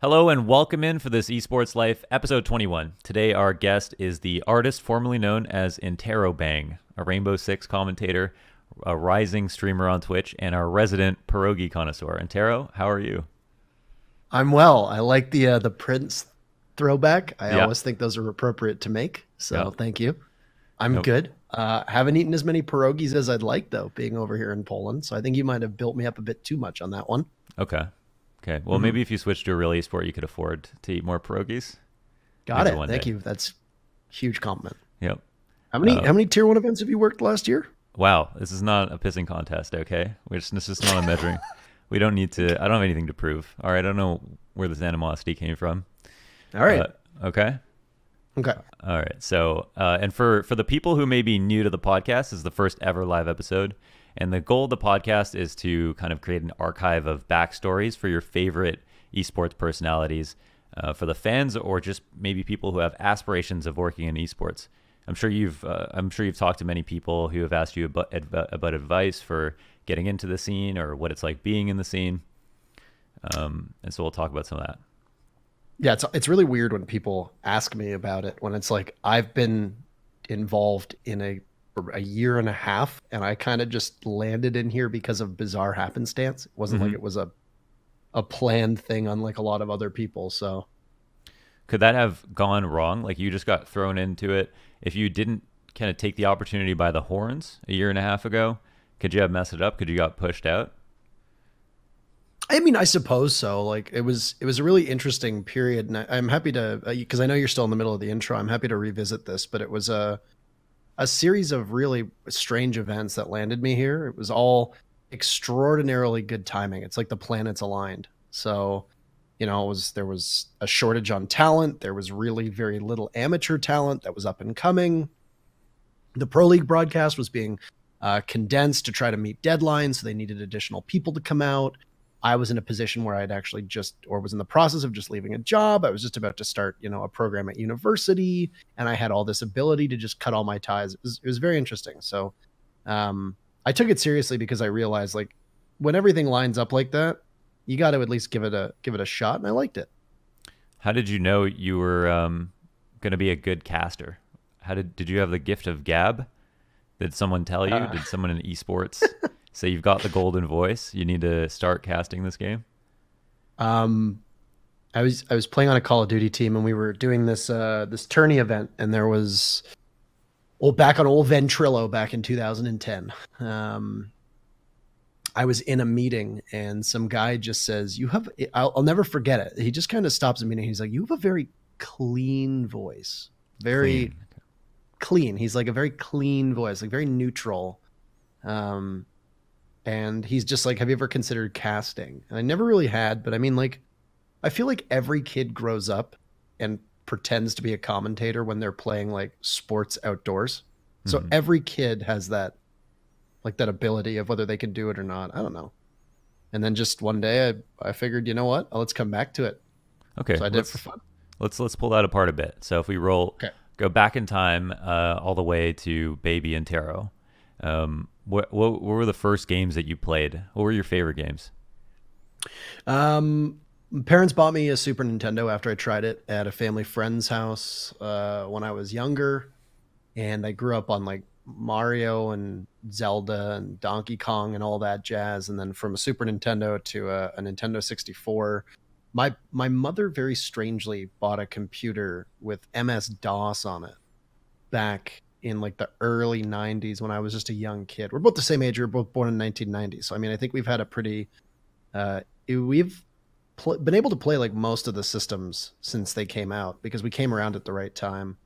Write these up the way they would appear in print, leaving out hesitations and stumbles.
Hello and welcome in for this Esports Life episode 21. Today our guest is the artist formerly known as Interro, a Rainbow Six commentator, a rising streamer on Twitch, and our resident pierogi connoisseur. Interro, how are you? I'm well. I like the Prince throwback. I Yeah. always think those are appropriate to make. So thank you. I'm Nope. good. Haven't eaten as many pierogies as I'd like though, being over here in Poland. So I think you might have built me up a bit too much on that one. Okay. Well, maybe if you switched to a real esport, you could afford to eat more pierogies. Got Maybe it. one Thank day. you. That's huge compliment. Yep. How many tier 1 events have you worked last year? Wow, this is not a pissing contest, okay? This is not a measuring. We don't need to. I don't have anything to prove. All right, I don't know where this animosity came from. All right. Okay. Okay. All right. So, and for the people who may be new to the podcast, this is the first ever live episode. And the goal of the podcast is to kind of create an archive of backstories for your favorite esports personalities, for the fans or just maybe people who have aspirations of working in esports. I'm sure you've talked to many people who have asked you about advice for getting into the scene or what it's like being in the scene. And so we'll talk about some of that. Yeah, it's really weird when people ask me about it, when it's like I've been involved in for a year and a half and I kind of just landed in here because of bizarre happenstance. It wasn't like it was a planned thing, unlike a lot of other people. So could that have gone wrong? Like you just got thrown into it. If you didn't kind of take the opportunity by the horns a year and a half ago, could you have messed it up? Could you got pushed out? I mean, I suppose so. Like it was a really interesting period, and I'm happy to, because I know you're still in the middle of the intro. I'm happy to revisit this, but it was a series of really strange events that landed me here. It was all extraordinarily good timing. It's like the planets aligned. So, there was a shortage on talent. There was really very little amateur talent that was up and coming. The Pro League broadcast was being condensed to try to meet deadlines, so they needed additional people to come out. I was in a position where I'd actually was in the process of just leaving a job. I was just about to start, a program at university, and I had all this ability to just cut all my ties. It was very interesting. So I took it seriously because I realized, like, when everything lines up like that, you got to at least give it a shot, and I liked it. How did you know you were going to be a good caster? Did you have the gift of gab? Did someone tell you? Did someone in esports say you've got the golden voice? You need to start casting this game. I was playing on a Call of Duty team, and we were doing this tourney event, and there was back on old Ventrilo back in 2010. I was in a meeting, and some guy just says, I'll never forget it. He just kind of stops the meeting. He's like, "You have a very clean voice, very clean." He's like, a very clean voice, like very neutral. And he's just like, "Have you ever considered casting?" And I never really had, but I mean, like, I feel like every kid grows up and pretends to be a commentator when they're playing like sports outdoors. So every kid has that, like, that ability of whether they can do it or not. I don't know. And then just one day I figured, you know what? Let's come back to it. Okay. So I did it for fun. Let's pull that apart a bit. So if we go back in time, all the way to baby Interro, what were the first games that you played? What were your favorite games? Parents bought me a Super Nintendo after I tried it at a family friend's house when I was younger. And I grew up on like Mario and Zelda and Donkey Kong and all that jazz. And then from a Super Nintendo to a Nintendo 64, my mother very strangely bought a computer with MS-DOS on it back in like the early 90s when I was just a young kid. We're both the same age. We were both born in 1990. So, I mean, I think we've had a pretty, we've been able to play like most of the systems since they came out because we came around at the right time.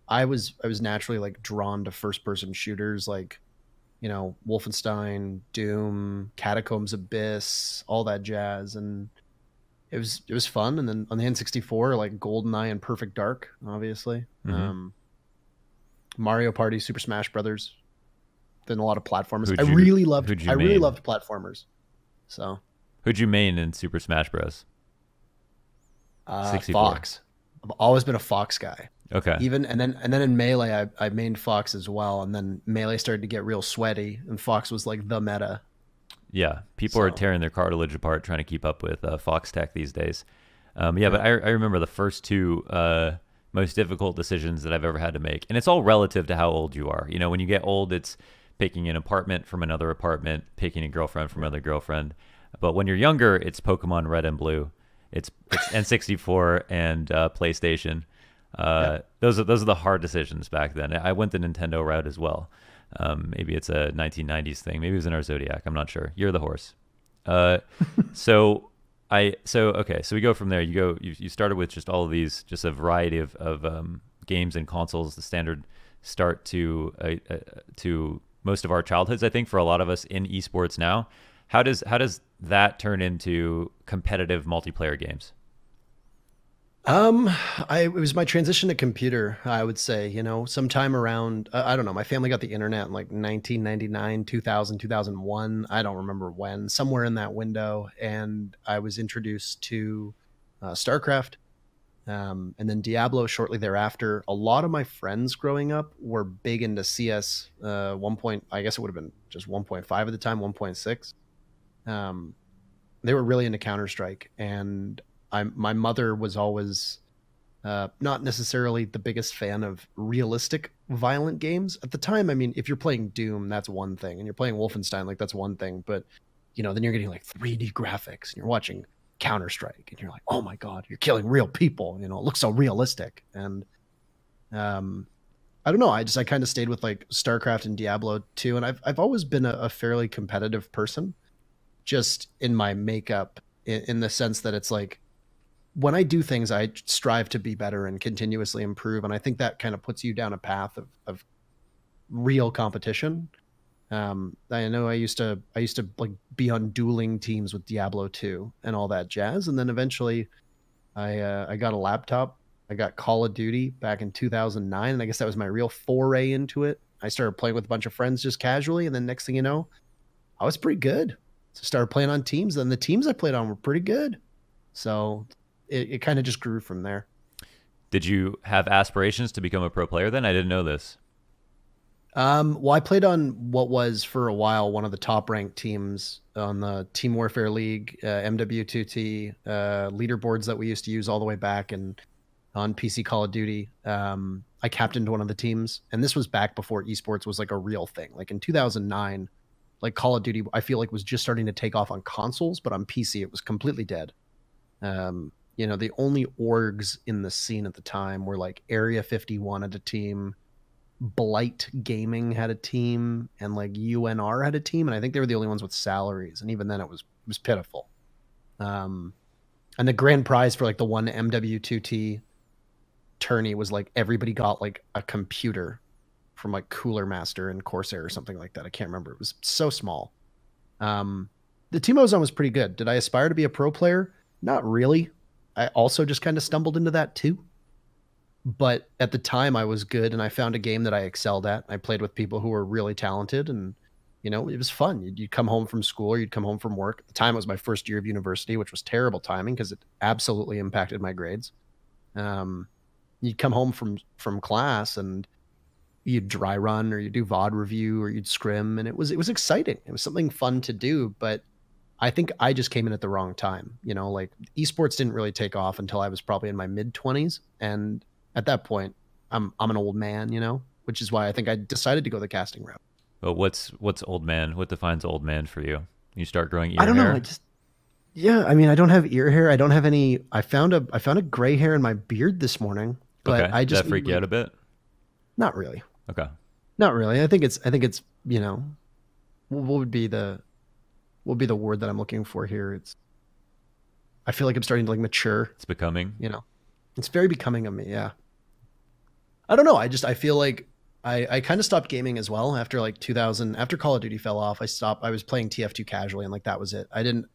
I was naturally like drawn to first person shooters like, Wolfenstein, Doom, Catacombs Abyss, all that jazz. And it was fun. And then on the N64, like GoldenEye and Perfect Dark, obviously. Mario Party, Super Smash Brothers. Then a lot of platformers. I really loved platformers. So who'd you main in Super Smash Bros? 64. Fox. I've always been a Fox guy. Okay. And then in Melee, I mained Fox as well. And then Melee started to get real sweaty, and Fox was like the meta. Yeah, people are tearing their cartilage apart trying to keep up with Fox Tech these days. Yeah, but I remember the first two most difficult decisions that I've ever had to make. And it's all relative to how old you are. You know, when you get old, it's picking an apartment from another apartment, picking a girlfriend from another girlfriend. But when you're younger, it's Pokemon Red and Blue. It's N64 and PlayStation. Those are the hard decisions back then. I went the Nintendo route as well. Maybe it's a 1990s thing. Maybe it was in our Zodiac. I'm not sure. You're the horse. So we go from there. You started with just all of these, just a variety of games and consoles. The standard start to most of our childhoods, I think, for a lot of us in esports now. How does that turn into competitive multiplayer games? It was my transition to computer, I would say, you know, sometime around, I don't know, my family got the internet in like 1999, 2000, 2001. I don't remember when, somewhere in that window. And I was introduced to StarCraft, and then Diablo shortly thereafter. A lot of my friends growing up were big into CS, I guess it would have been just 1.5 at the time, 1.6. They were really into Counter-Strike, and my mother was always not necessarily the biggest fan of realistic violent games at the time. I mean, if you're playing Doom, that's one thing, and you're playing Wolfenstein, like that's one thing. But you know, then you're getting like 3D graphics, and you're watching Counter-Strike, and you're like, oh my god, you're killing real people. You know, it looks so realistic. And I don't know. I kind of stayed with like StarCraft and Diablo 2, and I've always been a fairly competitive person, just in my makeup, in the sense that it's like, when I do things, I strive to be better and continuously improve. And I think that kind of puts you down a path of real competition. I know I used to like be on dueling teams with Diablo 2 and all that jazz. And then eventually I got a laptop. I got Call of Duty back in 2009. And I guess that was my real foray into it. I started playing with a bunch of friends just casually. And then next thing you know, I was pretty good. So I started playing on teams. And the teams I played on were pretty good. So it kind of just grew from there. Did you have aspirations to become a pro player then? I didn't know this. Well, I played on what was for a while one of the top ranked teams on the Team Warfare League, MW2T, leaderboards that we used to use all the way back, and on PC Call of Duty. I captained one of the teams, and this was back before esports was like a real thing. Like in 2009, like Call of Duty, I feel like was just starting to take off on consoles, but on PC it was completely dead. You know, the only orgs in the scene at the time were like Area 51 had a team, Blight Gaming had a team, and like UNR had a team, and I think they were the only ones with salaries, and even then it was pitiful. And the grand prize for like the one MW2T tourney was like everybody got like a computer from like Cooler Master and Corsair or something like that. I can't remember. It was so small. The team I was on was pretty good. Did I aspire to be a pro player? Not really. I also just kind of stumbled into that too. But at the time I was good, and I found a game that I excelled at. I played with people who were really talented, and you know, it was fun. You'd come home from school, or you'd come home from work. At the time it was my first year of university, which was terrible timing because it absolutely impacted my grades. You'd come home from class and you'd dry run, or you'd do VOD review, or you'd scrim, and it was exciting. It was something fun to do, but I think I just came in at the wrong time. You know, like esports didn't really take off until I was probably in my mid-20s. And at that point, I'm an old man, you know, which is why I think I decided to go the casting route. But what's old man? What defines old man for you? You start growing ear hair? I don't hair? know. Yeah, I mean, I don't have ear hair. I don't have any. I found a gray hair in my beard this morning, but okay. I just Does that freak you out a bit? Not really. Okay. Not really. I think it's, you know, what would be the word that I'm looking for here? I feel like I'm starting to like mature. It's becoming. You know, it's very becoming of me. Yeah. I don't know. I feel like I kind of stopped gaming as well after like 2000, after Call of Duty fell off. I was playing TF2 casually, and like that was it. I didn't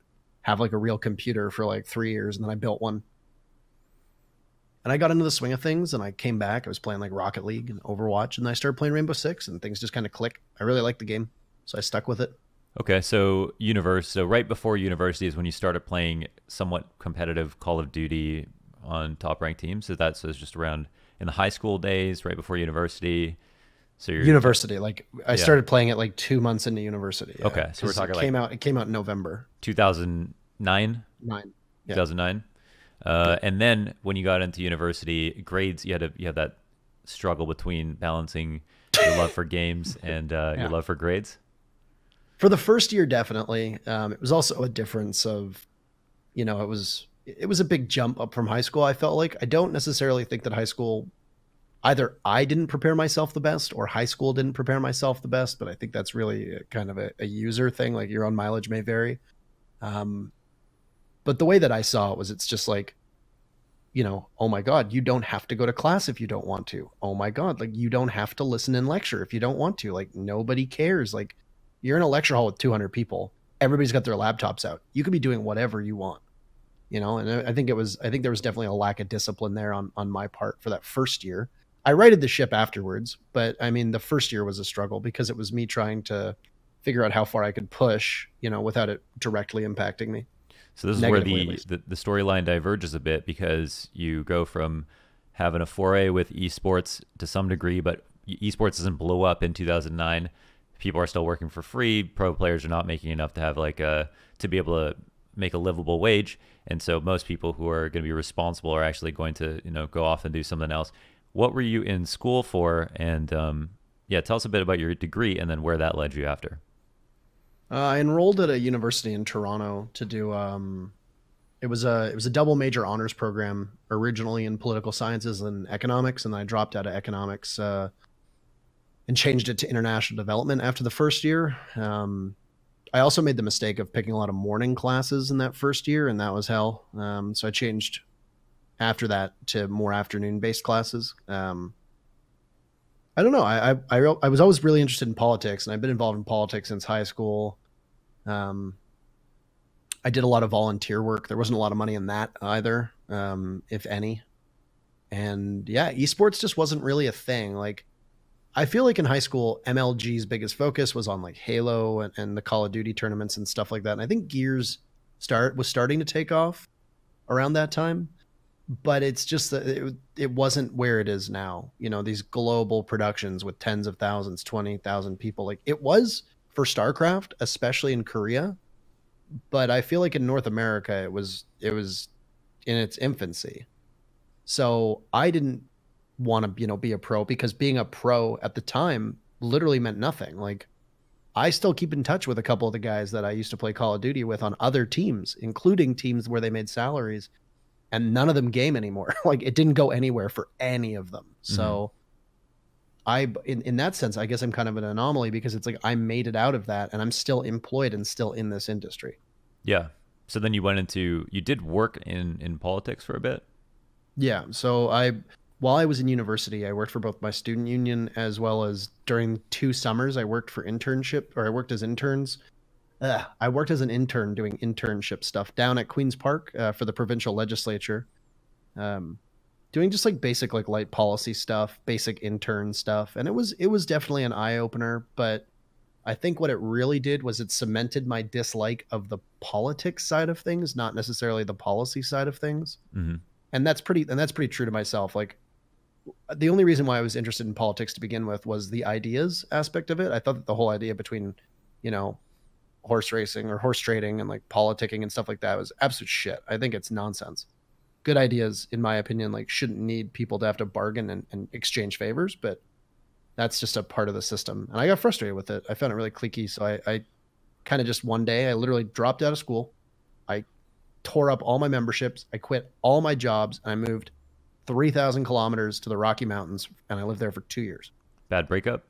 have like a real computer for like 3 years, and then I built one. And I got into the swing of things, and I came back. I was playing like Rocket League and Overwatch, and then I started playing Rainbow Six, and things just kind of clicked. I really liked the game, so I stuck with it. Okay, so right before university is when you started playing somewhat competitive Call of Duty on top ranked teams. So it's just around in the high school days, right before university. So university, like I started playing it like 2 months into university. Yeah. Okay, so we're talking it came out in November 2009. 9. Yeah. 2009. And then when you got into university, grades, you had that struggle between balancing your love for games and your love for grades. For the first year, definitely. It was also a difference of, it was a big jump up from high school. I felt like I don't necessarily think that high school, either I didn't prepare myself the best or high school didn't prepare myself the best, but I think that's really kind of a user thing. Like your own mileage may vary. But the way that I saw it was, it's just like, oh my God, you don't have to go to class if you don't want to. Oh my God, like you don't have to listen in lecture if you don't want to. Like nobody cares. Like you're in a lecture hall with 200 people. Everybody's got their laptops out. You could be doing whatever you want, and I think there was definitely a lack of discipline there on my part for that first year. I righted the ship afterwards, but I mean, the first year was a struggle because it was me trying to figure out how far I could push, without it directly impacting me. So this is where the storyline diverges a bit, because you go from having a foray with esports to some degree, but esports doesn't blow up in 2009. People are still working for free. Pro players are not making enough to have to be able to make a livable wage. And so most people who are going to be responsible are actually going to, go off and do something else. What were you in school for? And tell us a bit about your degree and then where that led you after. I enrolled at a university in Toronto to do it was a double major honors program, originally in political sciences and economics, and then I dropped out of economics and changed it to international development after the first year. I also made the mistake of picking a lot of morning classes in that first year, and that was hell. So I changed after that to more afternoon based classes. I don't know. I was always really interested in politics, and I've been involved in politics since high school. I did a lot of volunteer work. There wasn't a lot of money in that either, if any. And yeah, esports just wasn't really a thing. Like, I feel like in high school, MLG's biggest focus was on like Halo and the Call of Duty tournaments and stuff like that. And I think Gears was starting to take off around that time. But it's just that it wasn't where it is now. These global productions with tens of thousands, 20,000 people. Like it was for StarCraft, especially in Korea. But I feel like in North America, it was in its infancy. So I didn't want to, be a pro, because being a pro at the time literally meant nothing. Like I still keep in touch with a couple of the guys that I used to play Call of Duty with on other teams, including teams where they made salaries. And none of them game anymore. Like it didn't go anywhere for any of them. So in that sense, I guess I'm kind of an anomaly, because it's like I made it out of that and I'm still employed and still in this industry. Yeah. So then you did work in politics for a bit? Yeah. So while I was in university, I worked for both my student union as well as during 2 summers, I worked as interns. I worked as an intern doing internship stuff down at Queen's Park for the provincial legislature, doing just like basic like light policy stuff, basic intern stuff, and it was definitely an eye opener. But I think what it really did was it cemented my dislike of the politics side of things, not necessarily the policy side of things. Mm-hmm. And that's pretty true to myself. Like the only reason why I was interested in politics to begin with was the ideas aspect of it. I thought that the whole idea between horse racing or horse trading and like politicking and stuff like that was absolute shit. I think it's nonsense. Good ideas, in my opinion, like shouldn't need people to have to bargain and exchange favors, but that's just a part of the system. And I got frustrated with it. I found it really cliquey. So I kind of just one day, I literally dropped out of school. I tore up all my memberships. I quit all my jobs and I moved 3,000 kilometers to the Rocky Mountains, and I lived there for 2 years. Bad breakup?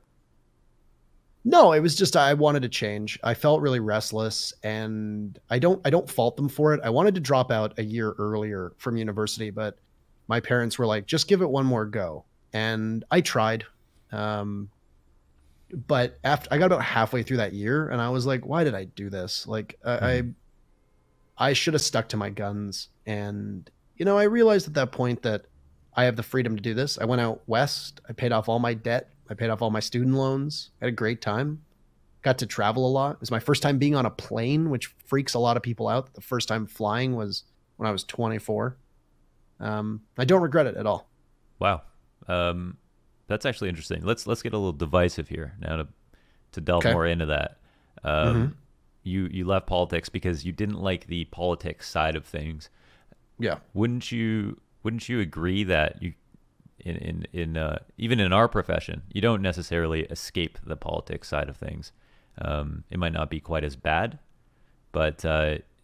No, it was just I wanted to change. I felt really restless, and I don't fault them for it. I wanted to drop out a year earlier from university, but my parents were like, just give it one more go. And I tried. But after I got about halfway through that year, and I was like, why did I do this? Like I should have stuck to my guns. And, I realized at that point that I have the freedom to do this. I went out west. I paid off all my debt. I paid off all my student loans. I had a great time. Got to travel a lot. It was my first time being on a plane, which freaks a lot of people out. The first time flying was when I was 24. I don't regret it at all. Wow. That's actually interesting. Let's get a little divisive here now to delve more into that. You left politics because you didn't like the politics side of things. Yeah. Wouldn't you agree that you in even in our profession, you don't necessarily escape the politics side of things. It might not be quite as bad, but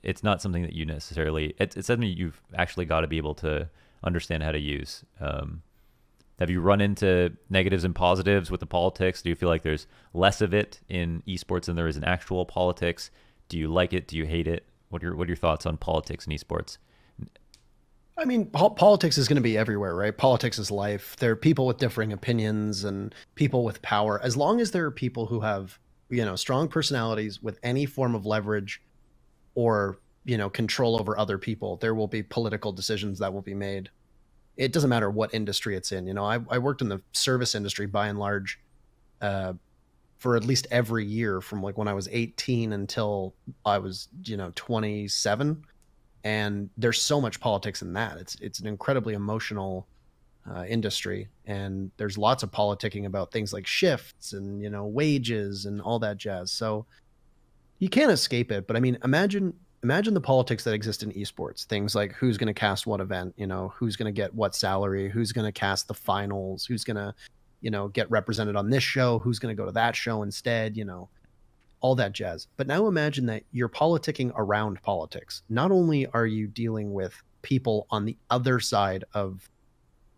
it's not something that you necessarily. It's something you've actually got to be able to understand how to use. Have you run into negatives and positives with the politics? Do you feel like there's less of it in esports than there is in actual politics? Do you like it? Do you hate it? What are your thoughts on politics and esports? I mean, politics is going to be everywhere, right? Politics is life. There are people with differing opinions and people with power. As long as there are people who have, strong personalities with any form of leverage or, control over other people, there will be political decisions that will be made. It doesn't matter what industry it's in. I worked in the service industry by and large for at least every year from like when I was 18 until I was, 27. And there's so much politics in that. It's an incredibly emotional industry, and there's lots of politicking about things like shifts and wages and all that jazz. So you can't escape it. But I mean, imagine the politics that exist in esports. Things like who's going to cast what event, who's going to get what salary, who's going to cast the finals, who's going to get represented on this show, who's going to go to that show instead, all that jazz. But now imagine that you're politicking around politics. Not only are you dealing with people on the other side of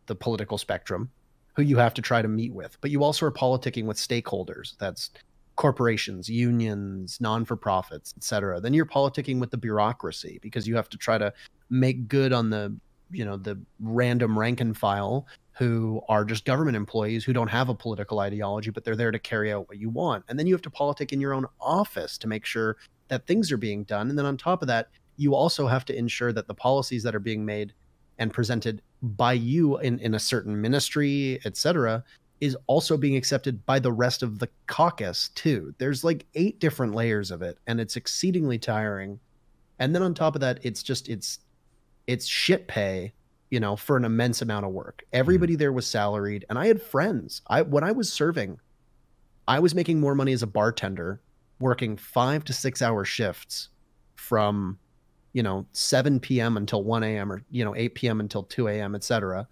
the political spectrum who you have to try to meet with, but you also are politicking with stakeholders. That's corporations, unions, non-for-profits, etc. Then you're politicking with the bureaucracy because you have to try to make good on the random rank and file who are just government employees who don't have a political ideology, but they're there to carry out what you want. And then you have to politic in your own office to make sure that things are being done. And then on top of that, you also have to ensure that the policies that are being made and presented by you in a certain ministry, etc., is also being accepted by the rest of the caucus too. There's like 8 different layers of it, and it's exceedingly tiring. And then on top of that, it's shit pay, for an immense amount of work. Everybody there was salaried, and I had friends. When I was serving, I was making more money as a bartender, working 5 to 6 hour shifts from, 7 p.m. until 1 a.m. or, 8 p.m. until 2 a.m., etc.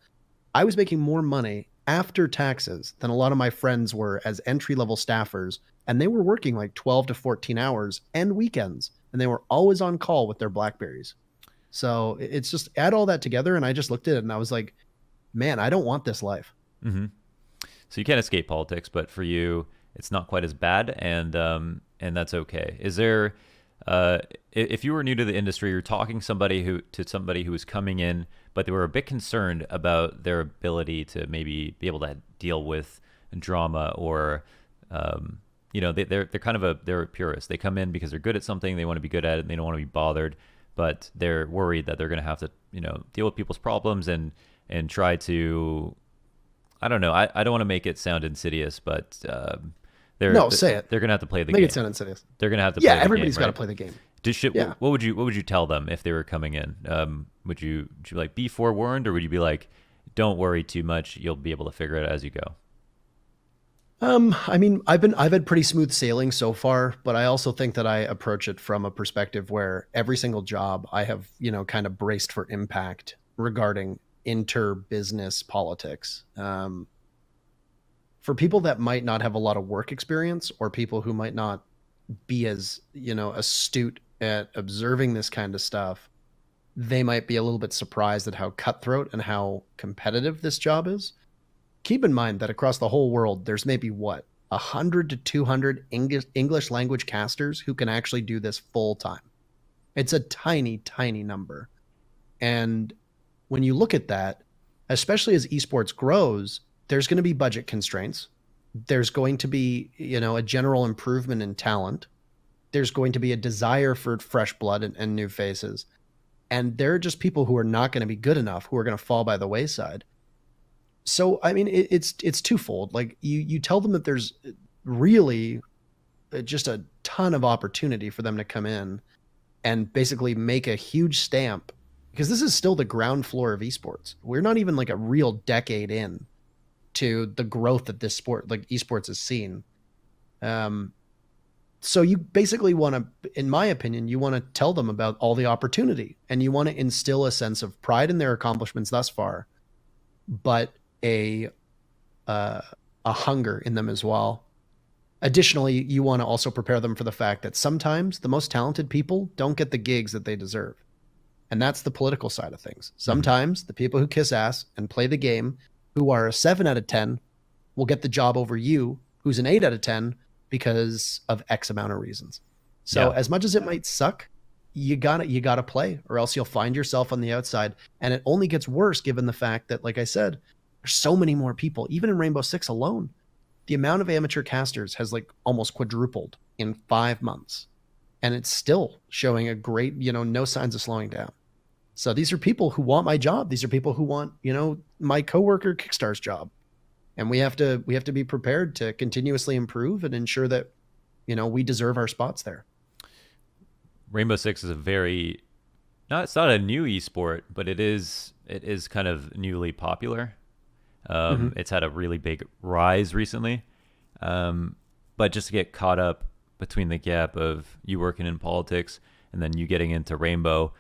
I was making more money after taxes than a lot of my friends were as entry-level staffers, and they were working like 12 to 14 hours and weekends, and they were always on call with their Blackberries. So it's just add all that together, and I just looked at it and I was like, man, I don't want this life. Mm-hmm. So you can't escape politics, but for you, it's not quite as bad, and that's okay. Is there, if you were new to the industry, you're talking to somebody who was coming in, but they were a bit concerned about their ability to maybe be able to deal with drama, or they're kind of they're a purist. They come in because they're good at something, they want to be good at it, and they don't want to be bothered, but they're worried that they're going to have to deal with people's problems and try to, I don't know, I don't want to make it sound insidious, but say it. They're going to have to play the game. Make it sound insidious. They're going to have to play the game. Yeah, everybody's got to play the game. What would you tell them if they were coming in? Would you like be forewarned, or would you be like, don't worry too much, you'll be able to figure it out as you go? I mean, I've had pretty smooth sailing so far, but I also think that I approach it from a perspective where every single job I have, kind of braced for impact regarding inter-business politics. For people that might not have a lot of work experience, or people who might not be as, astute at observing this kind of stuff, they might be a little bit surprised at how cutthroat and how competitive this job is. Keep in mind that across the whole world, there's maybe 100 to 200 English language casters who can actually do this full time. It's a tiny, tiny number. And when you look at that, especially as esports grows, there's going to be budget constraints. There's going to be, a general improvement in talent. There's going to be a desire for fresh blood and new faces. And there are just people who are not going to be good enough, who are going to fall by the wayside. So, I mean, it's twofold. Like you tell them that there's really just a ton of opportunity for them to come in and basically make a huge stamp, because this is still the ground floor of esports. We're not even like a real decade in to the growth that this sport, like esports, has seen. So you basically want to, in my opinion, you want to tell them about all the opportunity, and you want to instill a sense of pride in their accomplishments thus far, but uh, a hunger in them as well. Additionally, you want to also prepare them for the fact that sometimes the most talented people don't get the gigs that they deserve. And that's the political side of things. Sometimes the people who kiss ass and play the game, who are a 7 out of 10, will get the job over you, who's an 8 out of 10, because of X amount of reasons. So as much as it might suck, you gotta play, or else you'll find yourself on the outside. And it only gets worse given the fact that, like I said, there's so many more people. Even in Rainbow Six alone, the amount of amateur casters has like almost quadrupled in 5 months. And it's still showing a great, no signs of slowing down. So these are people who want my job. These are people who want, my coworker Kickstar's job. And we have to be prepared to continuously improve and ensure that, we deserve our spots there. Rainbow Six is it's not a new esport, but it is kind of newly popular. It's had a really big rise recently. But just to get caught up between the gap of you working in politics and then you getting into Rainbow,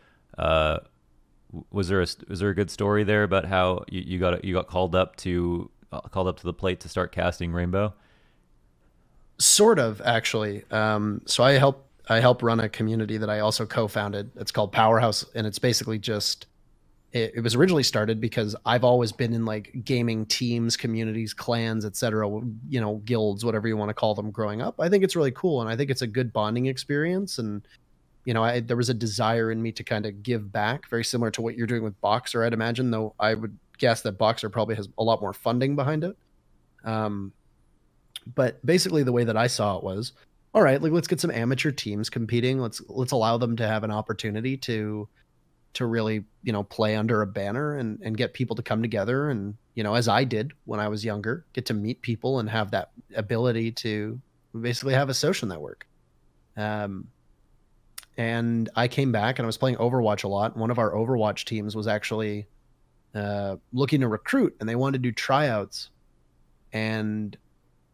was there a good story there about how you got called up to the plate to start casting Rainbow? Sort of, actually. So I help run a community that I also co-founded. It's called Powerhouse, and it's basically just it was originally started because I've always been in like gaming teams, communities, clans, etc., guilds, whatever you want to call them, growing up. I think it's really cool, and I think it's a good bonding experience. And there was a desire in me to kind of give back, very similar to what you're doing with Boxer, I'd imagine, though I would guess that Boxer probably has a lot more funding behind it. But basically the way that I saw it was, all right, like, let's get some amateur teams competing. Let's allow them to have an opportunity to really, play under a banner and get people to come together. And, as I did when I was younger, get to meet people and have that ability to basically have a social network. And I came back and I was playing Overwatch a lot. One of our Overwatch teams was actually looking to recruit, and they wanted to do tryouts. And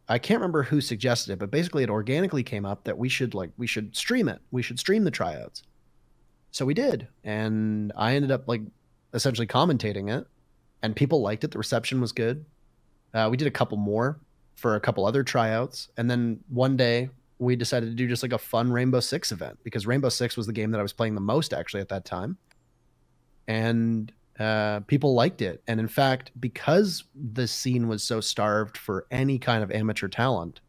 I can't remember who suggested it, but basically it organically came up that we should stream it. We should stream the tryouts. So we did. And I ended up essentially commentating it, and people liked it. The reception was good. We did a couple more for a couple other tryouts. And then one day we decided to do just like a fun Rainbow Six event, because Rainbow Six was the game that I was playing the most actually at that time. And people liked it. And in fact, because the scene was so starved for any kind of amateur talent,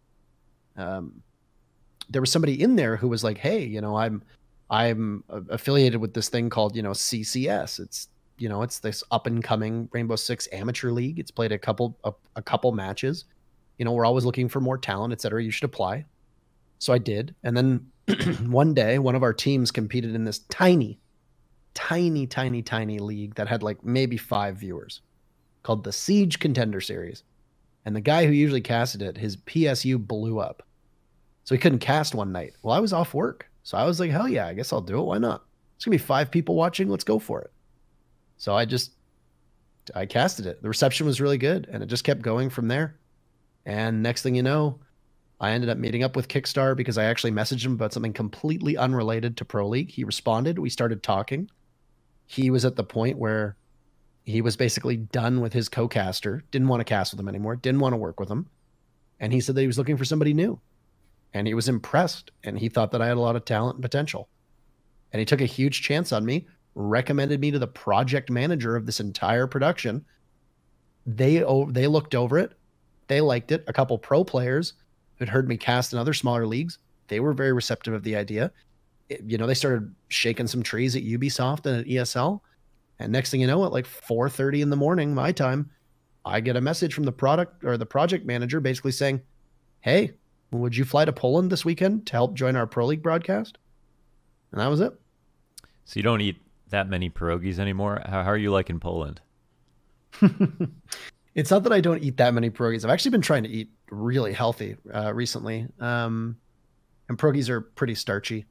there was somebody in there who was like, hey, I'm affiliated with this thing called, CCS. It's this up and coming Rainbow Six amateur league. It's played a couple matches. We're always looking for more talent, etc. You should apply. So I did. And then one day, one of our teams competed in this tiny league that had like maybe 5 viewers, called the Siege Contender series. And the guy who usually casted it, his PSU blew up. So he couldn't cast one night. Well, I was off work. So I was like, hell yeah, I guess I'll do it. Why not? It's going to be 5 people watching. Let's go for it. So I casted it. The reception was really good, and it just kept going from there. And next thing you know, I ended up meeting up with Kickstar because I actually messaged him about something completely unrelated to Pro League. He responded. We started talking. He was at the point where he was basically done with his co-caster, didn't want to cast with him anymore, didn't want to work with him. And he said that he was looking for somebody new. And he was impressed, and he thought that I had a lot of talent and potential. And he took a huge chance on me, recommended me to the project manager of this entire production. They looked over it. They liked it. A couple pro players who'd heard me cast in other smaller leagues, they were very receptive of the idea. They started shaking some trees at Ubisoft and at ESL. And next thing you know, at like 4:30 in the morning, my time, I get a message from the project manager basically saying, hey, would you fly to Poland this weekend to help join our Pro League broadcast? And that was it. So you don't eat that many pierogies anymore? How are you like in Poland? It's not that I don't eat that many pierogies. I've actually been trying to eat really healthy recently. And pierogies are pretty starchy.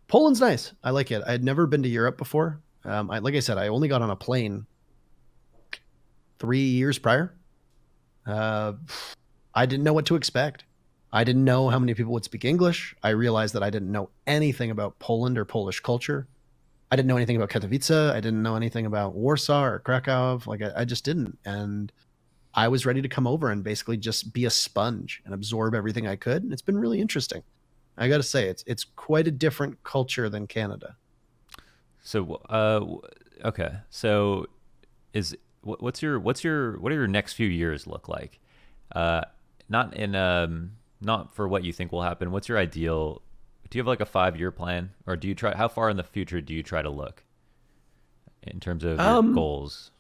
Poland's nice. I like it. I had never been to Europe before. Like I said, I only got on a plane 3 years prior. I didn't know what to expect. I didn't know how many people would speak English. I realized that I didn't know anything about Poland or Polish culture. I didn't know anything about Katowice. I didn't know anything about Warsaw or Krakow. Like I just didn't. And I was ready to come over and basically just be a sponge and absorb everything I could. And it's been really interesting. I got to say, it's quite a different culture than Canada. So, okay. So, what are your next few years look like? Not in not for what you think will happen. What's your ideal? Do you have like a 5-year plan, or do you try? How far in the future do you try to look in terms of your goals?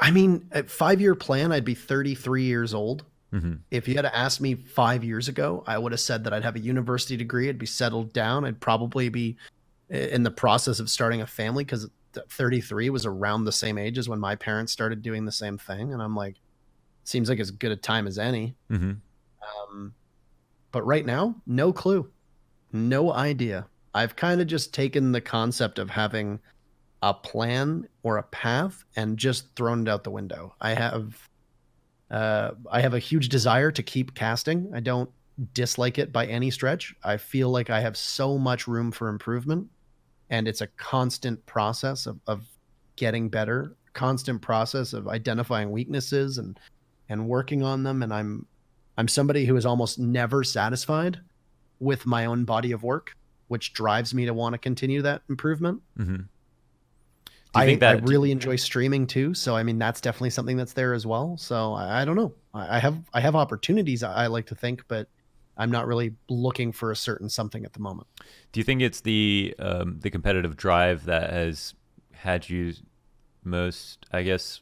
I mean, at 5-year plan, I'd be 33 years old. Mm-hmm. If you had asked me 5 years ago, I would have said that I'd have a university degree. I'd be settled down. I'd probably be in the process of starting a family, because 33 was around the same age as when my parents started doing the same thing. And I'm like, seems like as good a time as any. Mm-hmm. But right now, no clue, no idea. I've kind of just taken the concept of having a plan or a path and just thrown it out the window. I have a huge desire to keep casting. I don't dislike it by any stretch. I feel like I have so much room for improvement, and it's a constant process of getting better, constant process of identifying weaknesses and working on them. And I'm somebody who is almost never satisfied with my own body of work, which drives me to want to continue that improvement. Mm-hmm. I really enjoy streaming too. So, I mean, that's definitely something that's there as well. So I don't know. I have opportunities, I like to think, but I'm not really looking for a certain something at the moment. Do you think it's the competitive drive that has had you most, I guess,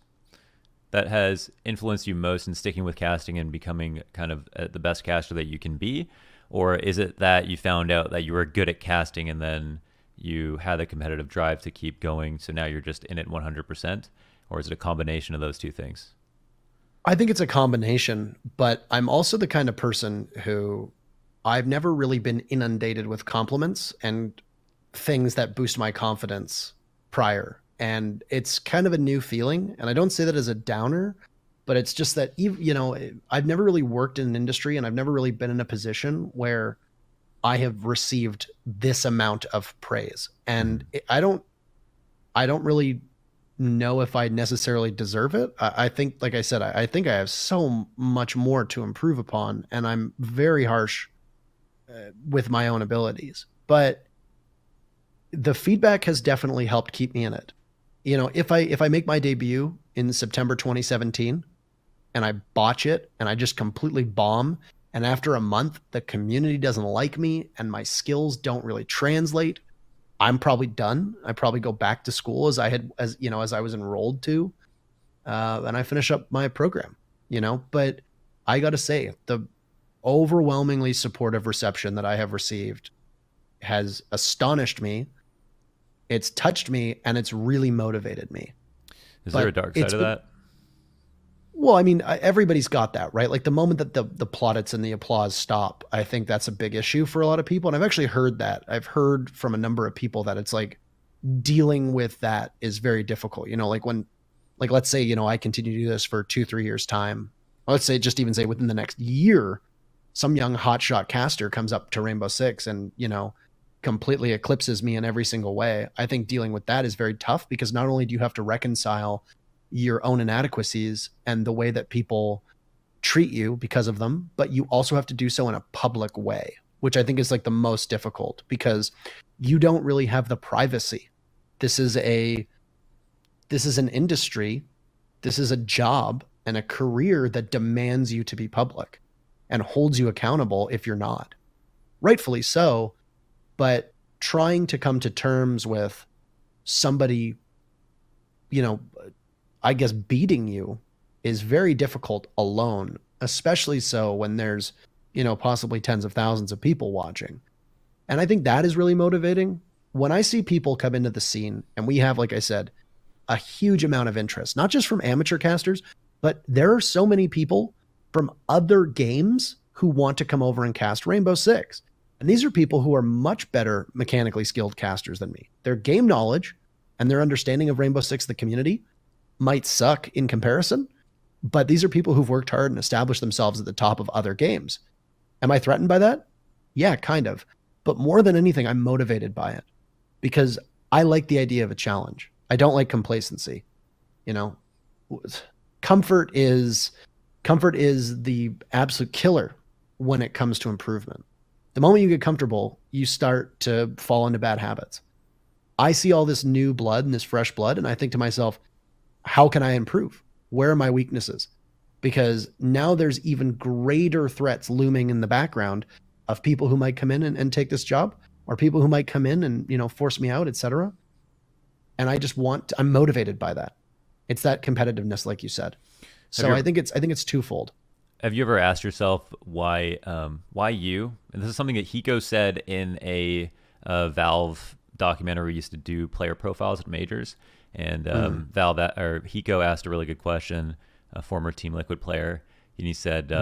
that has influenced you most in sticking with casting and becoming kind of the best caster that you can be? Or is it that you found out that you were good at casting and then you had the competitive drive to keep going, so now you're just in it 100%? Or is it a combination of those two things? I think it's a combination, but I'm also the kind of person who I've never really been inundated with compliments and things that boost my confidence prior. And it's kind of a new feeling. And I don't say that as a downer, but it's just that, you know, I've never really worked in an industry, and I've never really been in a position where I have received this amount of praise. And I don't really know if I necessarily deserve it. I think, like I said, I think I have so much more to improve upon, and I'm very harsh with my own abilities. But the feedback has definitely helped keep me in it. You know, if I make my debut in September 2017 and I botch it and I just completely bomb, and after a month the community doesn't like me and my skills don't really translate, I'm probably done. I probably go back to school as I was enrolled to, and I finish up my program, you know. But I got to say, the overwhelmingly supportive reception that I have received has astonished me. It's touched me, and it's really motivated me. Is there a dark side of that? Well, I mean, everybody's got that, right? Like the moment that the plaudits and the applause stop, I think that's a big issue for a lot of people. And I've actually heard that. I've heard from a number of people that it's like dealing with that is very difficult. You know, like when, like, let's say, you know, I continue to do this for 2-3 years time. Let's say, just even say within the next year, some young hotshot caster comes up to Rainbow Six and, you know, completely eclipses me in every single way. I think dealing with that is very tough, because not only do you have to reconcile your own inadequacies and the way that people treat you because of them, but you also have to do so in a public way, which I think is like the most difficult, because you don't really have the privacy. This is an industry, this is a job and a career that demands you to be public and holds you accountable if you're not. Rightfully so, but trying to come to terms with somebody, you know, I guess beating you is very difficult alone, especially so when there's, you know, possibly tens of thousands of people watching. And I think that is really motivating. When I see people come into the scene, and we have, like I said, a huge amount of interest, not just from amateur casters, but there are so many people from other games who want to come over and cast Rainbow Six. And these are people who are much better mechanically skilled casters than me. Their game knowledge and their understanding of Rainbow Six, the community, might suck in comparison, but these are people who've worked hard and established themselves at the top of other games. Am I threatened by that? Yeah, kind of. But more than anything, I'm motivated by it because I like the idea of a challenge. I don't like complacency. You know, comfort is the absolute killer when it comes to improvement. The moment you get comfortable, you start to fall into bad habits. I see all this new blood and this fresh blood, and I think to myself, how can I improve? Where are my weaknesses? Because now there's even greater threats looming in the background of people who might come in and take this job, or people who might come in and, you know, force me out, etc. And I just I'm motivated by that. It's that competitiveness, like you said. So I think it's twofold. Have you ever asked yourself why you? And this is something that Hiko said in a Valve documentary. We used to do player profiles at majors, and Hiko asked a really good question. A former Team Liquid player, and he said,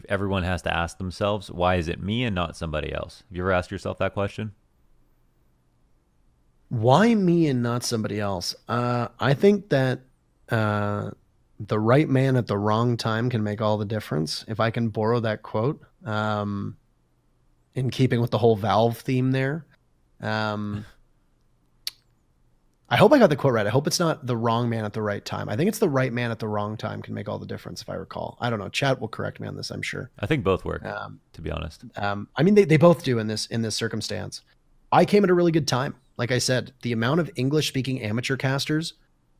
everyone has to ask themselves, why is it me and not somebody else? Have you ever asked yourself that question? Why me and not somebody else? I think that the right man at the wrong time can make all the difference. If I can borrow that quote, in keeping with the whole Valve theme there. I hope I got the quote right. I hope it's not the wrong man at the right time. I think it's the right man at the wrong time can make all the difference, if I recall. I don't know. Chat will correct me on this, I'm sure. I think both work, to be honest. I mean, they both do in this circumstance. I came at a really good time. Like I said, the amount of English-speaking amateur casters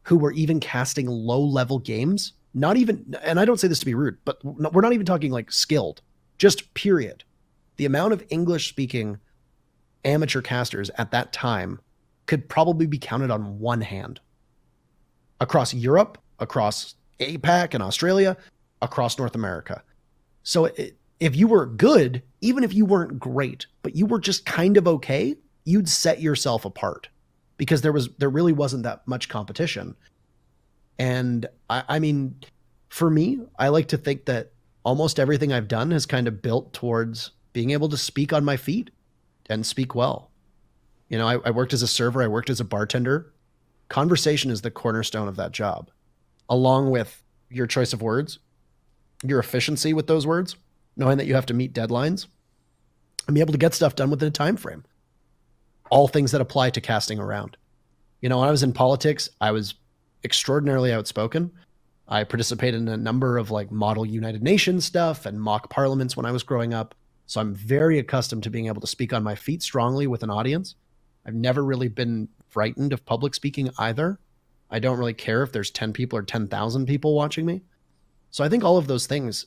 who were even casting low-level games, not even, and I don't say this to be rude, but we're not even talking like skilled, just period. The amount of English-speaking amateur casters at that time could probably be counted on one hand. Across Europe, across APAC and Australia, across North America. So if you were good, even if you weren't great, but you were just kind of okay, you'd set yourself apart because there really wasn't that much competition. And I mean, for me, I like to think that almost everything I've done has kind of built towards being able to speak on my feet and speak well. You know, I worked as a server. I worked as a bartender. Conversation is the cornerstone of that job, along with your choice of words, your efficiency with those words, knowing that you have to meet deadlines and be able to get stuff done within a time frame. All things that apply to casting around. You know, when I was in politics, I was extraordinarily outspoken. I participated in a number of like model United Nations stuff and mock parliaments when I was growing up. So I'm very accustomed to being able to speak on my feet strongly with an audience. I've never really been frightened of public speaking either. I don't really care if there's 10 people or 10,000 people watching me. So I think all of those things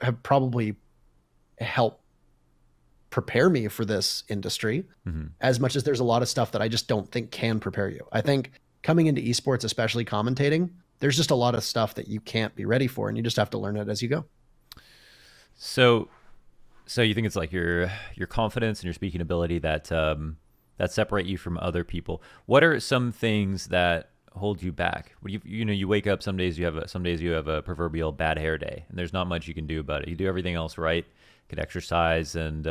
have probably helped prepare me for this industry, as much as there's a lot of stuff that I just don't think can prepare you. I think coming into esports, especially commentating, there's just a lot of stuff that you can't be ready for, and you just have to learn it as you go. So you think it's like your confidence and your speaking ability that separate you from other people. What are some things that hold you back? You wake up, some days you have a proverbial bad hair day, and there's not much you can do about it. You do everything else right. You could exercise and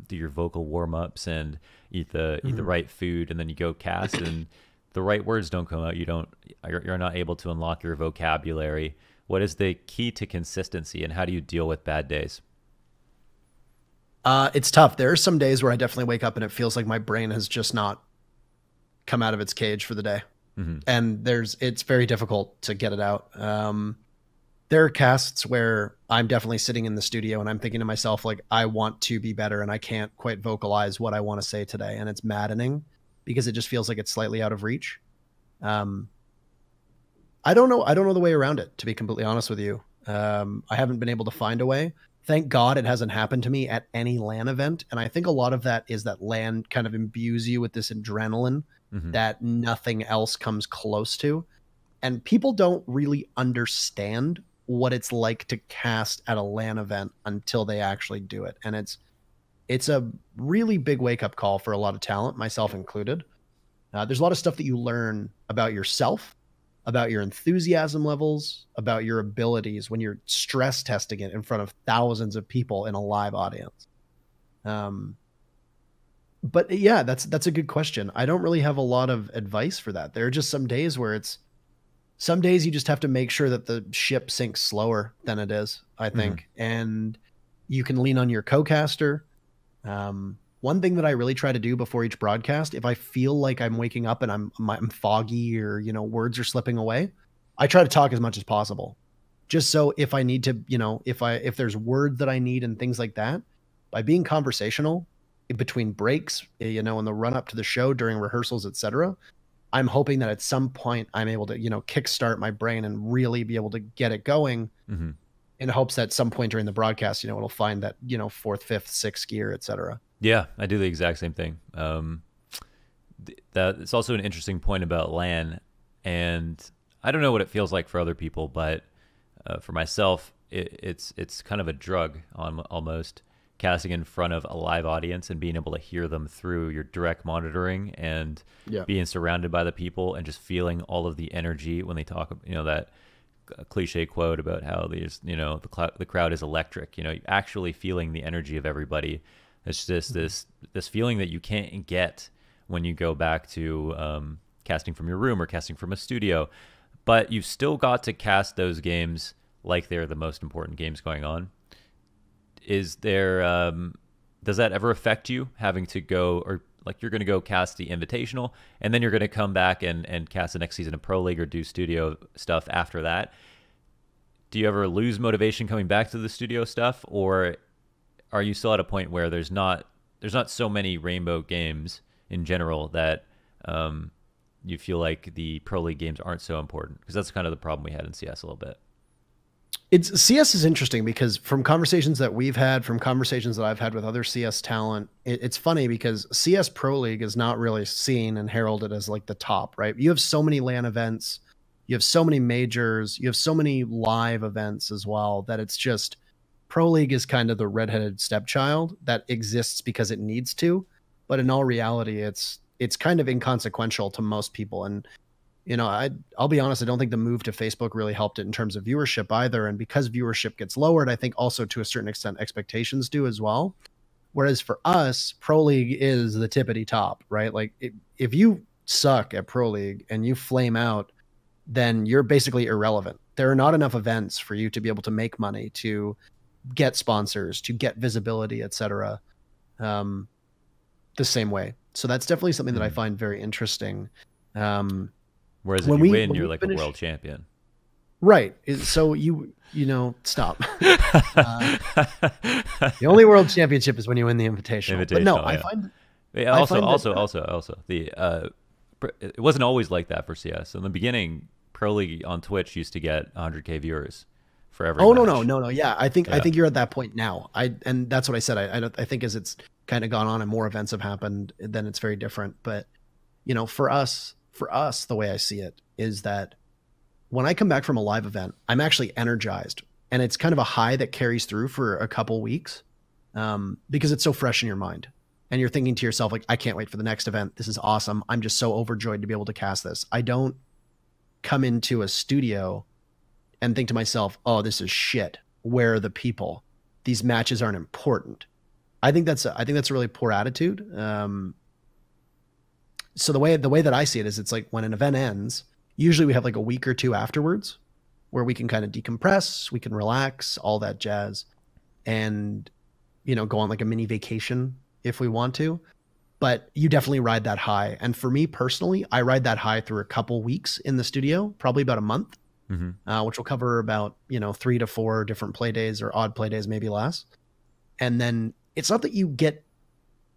do your vocal warm-ups and eat the right food, and then you go cast and the right words don't come out. You're not able to unlock your vocabulary. What is the key to consistency, and how do you deal with bad days? It's tough. There are some days where I definitely wake up and it feels like my brain has just not come out of its cage for the day. And it's very difficult to get it out. There are casts where I'm definitely sitting in the studio and I'm thinking to myself, like, I want to be better and I can't quite vocalize what I want to say today. And it's maddening because it just feels like it's slightly out of reach. I don't know the way around it, to be completely honest with you. I haven't been able to find a way. Thank God it hasn't happened to me at any LAN event. And I think a lot of that is that LAN kind of imbues you with this adrenaline that nothing else comes close to. And people don't really understand what it's like to cast at a LAN event until they actually do it. And it's a really big wake-up call for a lot of talent, myself included. There's a lot of stuff that you learn about yourself, about your enthusiasm levels, about your abilities when you're stress testing it in front of thousands of people in a live audience. But yeah, that's a good question. I don't really have a lot of advice for that. There are just some days where some days you just have to make sure that the ship sinks slower than it is, I think. And You can lean on your co-caster. One thing that I really try to do before each broadcast, if I feel like I'm waking up and I'm foggy or, you know, words are slipping away, I try to talk as much as possible. Just so if I need to, you know, if there's words that I need and things like that, by being conversational in between breaks, you know, in the run up to the show, during rehearsals, etc., I'm hoping that at some point I'm able to, you know, kickstart my brain and really be able to get it going, in hopes that at some point during the broadcast, you know, it'll find that, you know, fourth, fifth, sixth gear, etc. Yeah, I do the exact same thing. That it's also an interesting point about LAN, and I don't know what it feels like for other people, but for myself, it's kind of a drug almost, casting in front of a live audience and being able to hear them through your direct monitoring and being surrounded by the people and just feeling all of the energy when they talk, you know, that cliche quote about how there's, you know, the crowd is electric, you know, actually feeling the energy of everybody. It's just this feeling that you can't get when you go back to casting from your room or casting from a studio, but you've still got to cast those games like they're the most important games going on. Is there, does that ever affect you, having to go, or like you're going to go cast the Invitational and then you're going to come back and cast the next season of Pro League or do studio stuff after that? Do you ever lose motivation coming back to the studio stuff, or are you still at a point where there's not so many Rainbow games in general that you feel like the Pro League games aren't so important? Because that's kind of the problem we had in CS a little bit. CS is interesting because from conversations that we've had, from conversations that I've had with other CS talent, it's funny because CS Pro League is not really seen and heralded as like the top, right? You have so many LAN events, you have so many majors, you have so many live events as well, that it's just, Pro League is kind of the redheaded stepchild that exists because it needs to, but in all reality, it's kind of inconsequential to most people. And you know, I'll be honest, I don't think the move to Facebook really helped it in terms of viewership either. And because viewership gets lowered, I think also to a certain extent expectations do as well. Whereas for us, Pro League is the tippity top, right? Like if you suck at Pro League and you flame out, then you're basically irrelevant. There are not enough events for you to be able to make money, to get sponsors, to get visibility, etc. The same way. So that's definitely something that I find very interesting. Whereas if you win, you're like a world champion. Right. So you know, stop. The only world championship is when you win the Invitational. But no, I find... Also, it wasn't always like that for CS. In the beginning, Pro League on Twitch used to get 100K viewers for every match. No. Yeah, I think you're at that point now. And that's what I said. I think as it's kind of gone on and more events have happened, then it's very different. But you know, for us, the way I see it is that when I come back from a live event, I'm actually energized, and it's kind of a high that carries through for a couple weeks, because it's so fresh in your mind, and you're thinking to yourself, like, I can't wait for the next event. This is awesome. I'm just so overjoyed to be able to cast this. I don't come into a studio and think to myself, oh, this is shit. Where are the people? These matches aren't important. I think that's a really poor attitude. So the way that I see it is, it's like when an event ends, usually we have like a week or two afterwards where we can kind of decompress, we can relax, all that jazz, and, you know, go on like a mini vacation if we want to. But you definitely ride that high. And for me personally, I ride that high through a couple weeks in the studio, probably about a month, which will cover about, you know, 3 to 4 different play days or odd play days, maybe less. And then it's not that you get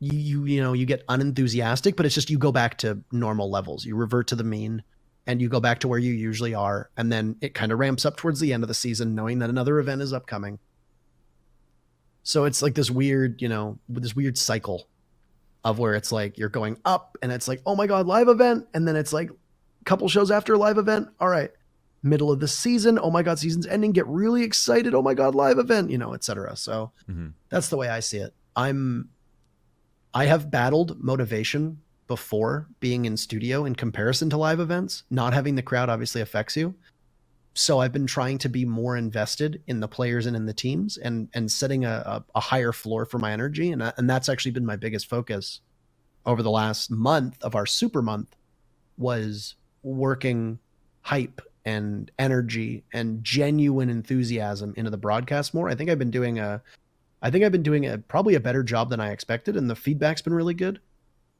you get unenthusiastic, but it's just you go back to normal levels. You revert to the mean and you go back to where you usually are. And then it kind of ramps up towards the end of the season, knowing that another event is upcoming. So it's like this weird, you know, this weird cycle of where it's like you're going up and it's like, oh my God, live event. And then it's like a couple shows after a live event. All right. Middle of the season. Oh my God, season's ending. Get really excited. Oh my God, live event, you know, etc. So that's the way I see it. I have battled motivation before being in studio in comparison to live events. Not having the crowd obviously affects you. So I've been trying to be more invested in the players and in the teams, and setting a higher floor for my energy. And that's actually been my biggest focus over the last month of our super month, was working hype and energy and genuine enthusiasm into the broadcast more. I think I've been doing a I think I've been doing probably a better job than I expected, and the feedback's been really good.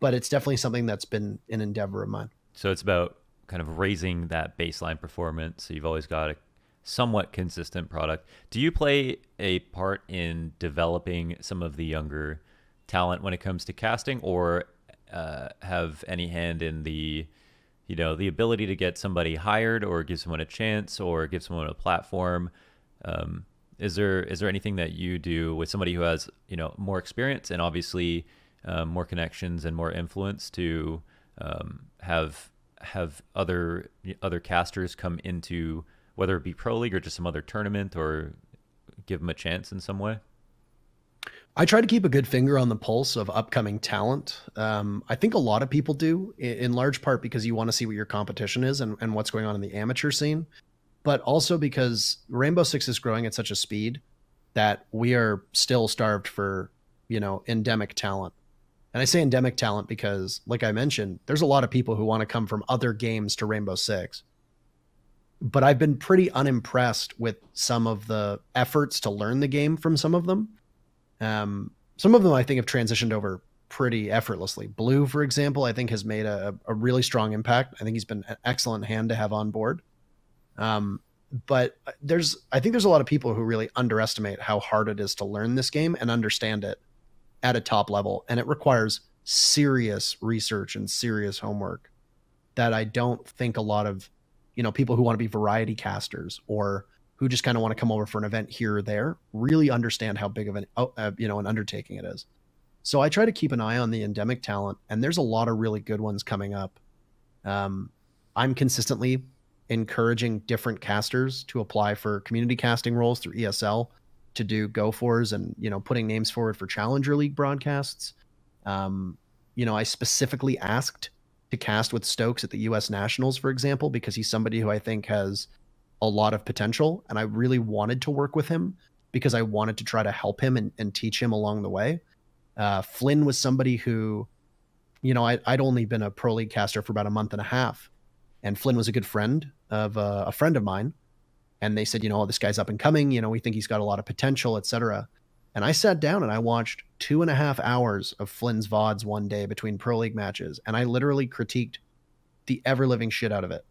But it's definitely something that's been an endeavor of mine. So it's about kind of raising that baseline performance. So you've always got a somewhat consistent product. Do you play a part in developing some of the younger talent when it comes to casting, or have any hand in the, you know, the ability to get somebody hired or give someone a chance or give someone a platform? Is there anything that you do with somebody who has, you know, more experience and obviously more connections and more influence to have other casters come into, whether it be Pro League or just some other tournament, or give them a chance in some way? I try to keep a good finger on the pulse of upcoming talent. I think a lot of people do, in large part because you want to see what your competition is and what's going on in the amateur scene, but also because Rainbow Six is growing at such a speed that we are still starved for, you know, endemic talent. And I say endemic talent because, like I mentioned, there's a lot of people who want to come from other games to Rainbow Six. But I've been pretty unimpressed with some of the efforts to learn the game from some of them. Some of them I think have transitioned over pretty effortlessly. Blue, for example, I think has made a really strong impact. I think he's been an excellent hand to have on board. But I think there's a lot of people who really underestimate how hard it is to learn this game and understand it at a top level. And it requires serious research and serious homework that I don't think a lot of, you know, people who want to be variety casters or who just kind of want to come over for an event here or there really understand how big of an, you know, an undertaking it is. So I try to keep an eye on the endemic talent, and there's a lot of really good ones coming up. I'm consistently encouraging different casters to apply for community casting roles through ESL, to do go-fors and, you know, putting names forward for Challenger League broadcasts. You know, I specifically asked to cast with Stokes at the US Nationals, for example, because he's somebody who I think has a lot of potential, and I really wanted to work with him because I wanted to try to help him and teach him along the way. Flynn was somebody who, you know, I'd only been a Pro League caster for about a month and a half, and Flynn was a good friend of a friend of mine. And they said, you know, oh, this guy's up and coming, you know, we think he's got a lot of potential, etc. And I sat down and I watched 2.5 hours of Flynn's VODs one day between Pro League matches, and I literally critiqued the ever-living shit out of it.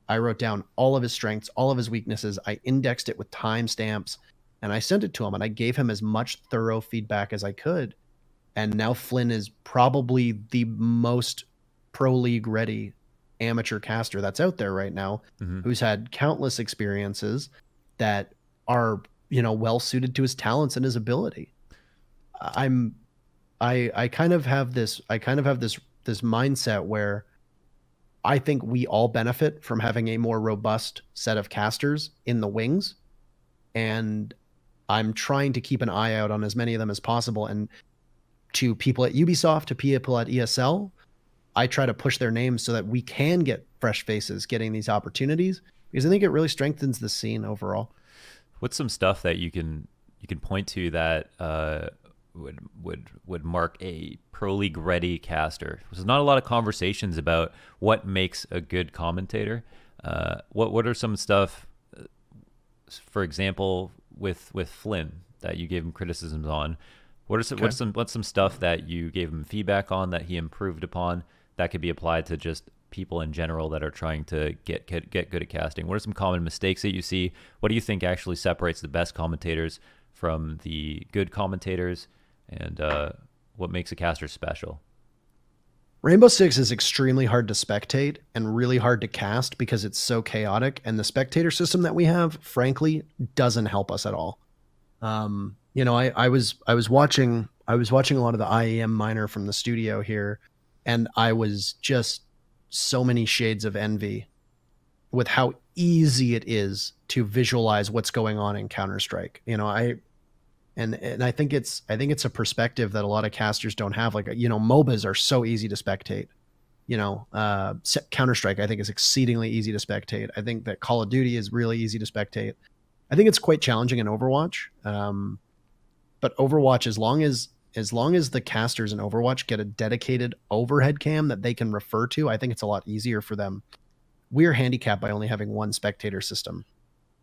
I wrote down all of his strengths, all of his weaknesses. I indexed it with timestamps, and I sent it to him, and I gave him as much thorough feedback as I could. And now Flynn is probably the most Pro League ready amateur caster that's out there right now, who's had countless experiences that are, you know, well suited to his talents and his ability. I kind of have this mindset where I think we all benefit from having a more robust set of casters in the wings, and I'm trying to keep an eye out on as many of them as possible. And to people at Ubisoft, to people at ESL, I try to push their names so that we can get fresh faces getting these opportunities, because I think it really strengthens the scene overall. What's some stuff that you can point to that would mark a Pro League ready caster? There's not a lot of conversations about what makes a good commentator. What are some stuff, for example, with Flynn that you gave him criticisms on? What's some stuff that you gave him feedback on that he improved upon that could be applied to just people in general that are trying to get good at casting? What are some common mistakes that you see? What do you think actually separates the best commentators from the good commentators, and what makes a caster special? Rainbow Six is extremely hard to spectate and really hard to cast because it's so chaotic, and the spectator system that we have, frankly, doesn't help us at all. You know, I was watching a lot of the IEM minor from the studio here, and I was just so many shades of envy with how easy it is to visualize what's going on in Counter-Strike. You know, I think it's a perspective that a lot of casters don't have. Like, you know, MOBAs are so easy to spectate. You know, Counter-Strike I think is exceedingly easy to spectate. I think that Call of Duty is really easy to spectate. I think it's quite challenging in Overwatch. But Overwatch, as long as the casters in Overwatch get a dedicated overhead cam that they can refer to, I think it's a lot easier for them. We're handicapped by only having one spectator system.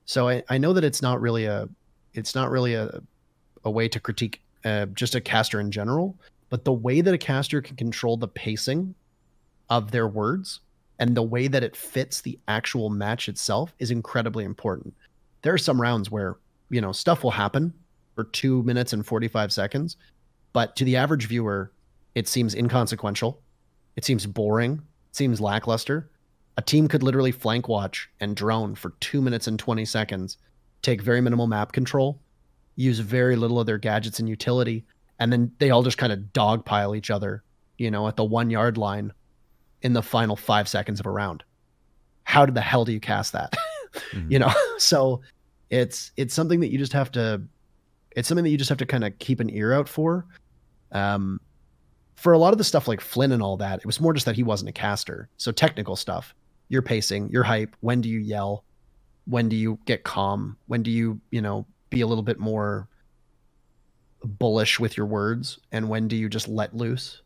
So I know that it's not really a a way to critique just a caster in general, but the way that a caster can control the pacing of their words and the way that it fits the actual match itself is incredibly important. There are some rounds where, you know, stuff will happen for 2 minutes and 45 seconds, but to the average viewer, it seems inconsequential. It seems boring. It seems lackluster. A team could literally flank watch and drone for 2 minutes and 20 seconds, take very minimal map control, use very little of their gadgets and utility, and then they all just kind of dogpile each other, you know, at the 1 yard line in the final 5 seconds of a round. How the hell do you cast that? Mm-hmm. You know, so it's something that you just have to, kind of keep an ear out for. For a lot of the stuff like Flynn and all that, it was more just that he wasn't a caster. So technical stuff, your pacing, your hype, when do you yell? When do you get calm? When do you, you know, be a little bit more bullish with your words? And when do you just let loose?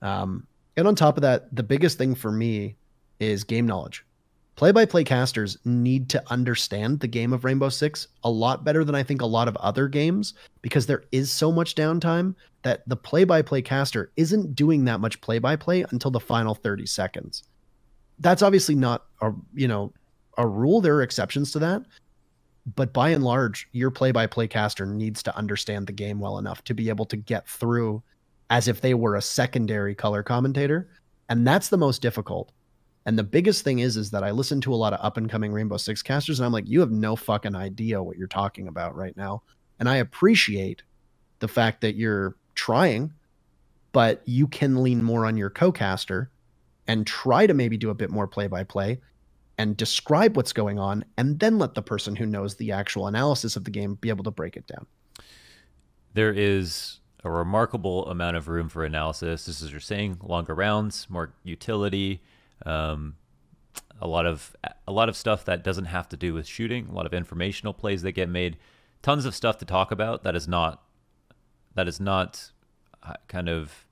And on top of that, the biggest thing for me is game knowledge. Play-by-play casters need to understand the game of Rainbow Six a lot better than I think a lot of other games, because there is so much downtime that the play-by-play caster isn't doing that much play-by-play until the final 30 seconds. That's obviously not a rule. There are exceptions to that. But by and large, your play-by-play caster needs to understand the game well enough to be able to get through as if they were a secondary color commentator. And that's the most difficult. And the biggest thing is that I listen to a lot of up-and-coming Rainbow Six casters, and I'm like, you have no fucking idea what you're talking about right now. And I appreciate the fact that you're trying, but you can lean more on your co-caster and try to maybe do a bit more play-by-play and describe what's going on, and then let the person who knows the actual analysis of the game be able to break it down. There is a remarkable amount of room for analysis. This is, you're saying, longer rounds, more utility, a lot of stuff that doesn't have to do with shooting, a lot of informational plays that get made, tons of stuff to talk about that is not kind of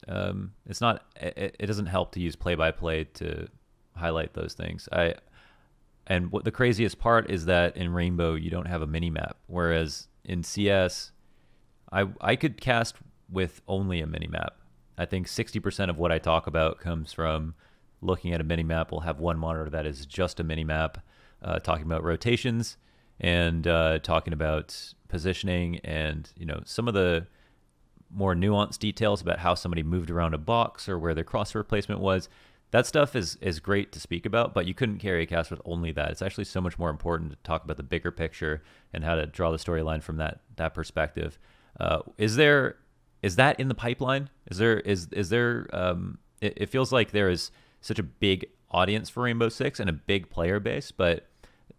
it doesn't help to use play-by-play to highlight those things. And what the craziest part is that in Rainbow you don't have a mini map, whereas in CS I could cast with only a mini map. I think 60% of what I talk about comes from looking at a mini map. We'll have one monitor that is just a mini map, talking about rotations and talking about positioning and, you know, some of the more nuanced details about how somebody moved around a box or where their crosshair placement was. That stuff is great to speak about, but you couldn't carry a cast with only that. It's actually so much more important to talk about the bigger picture and how to draw the storyline from that perspective. Is that in the pipeline? It feels like there is such a big audience for Rainbow Six and a big player base, but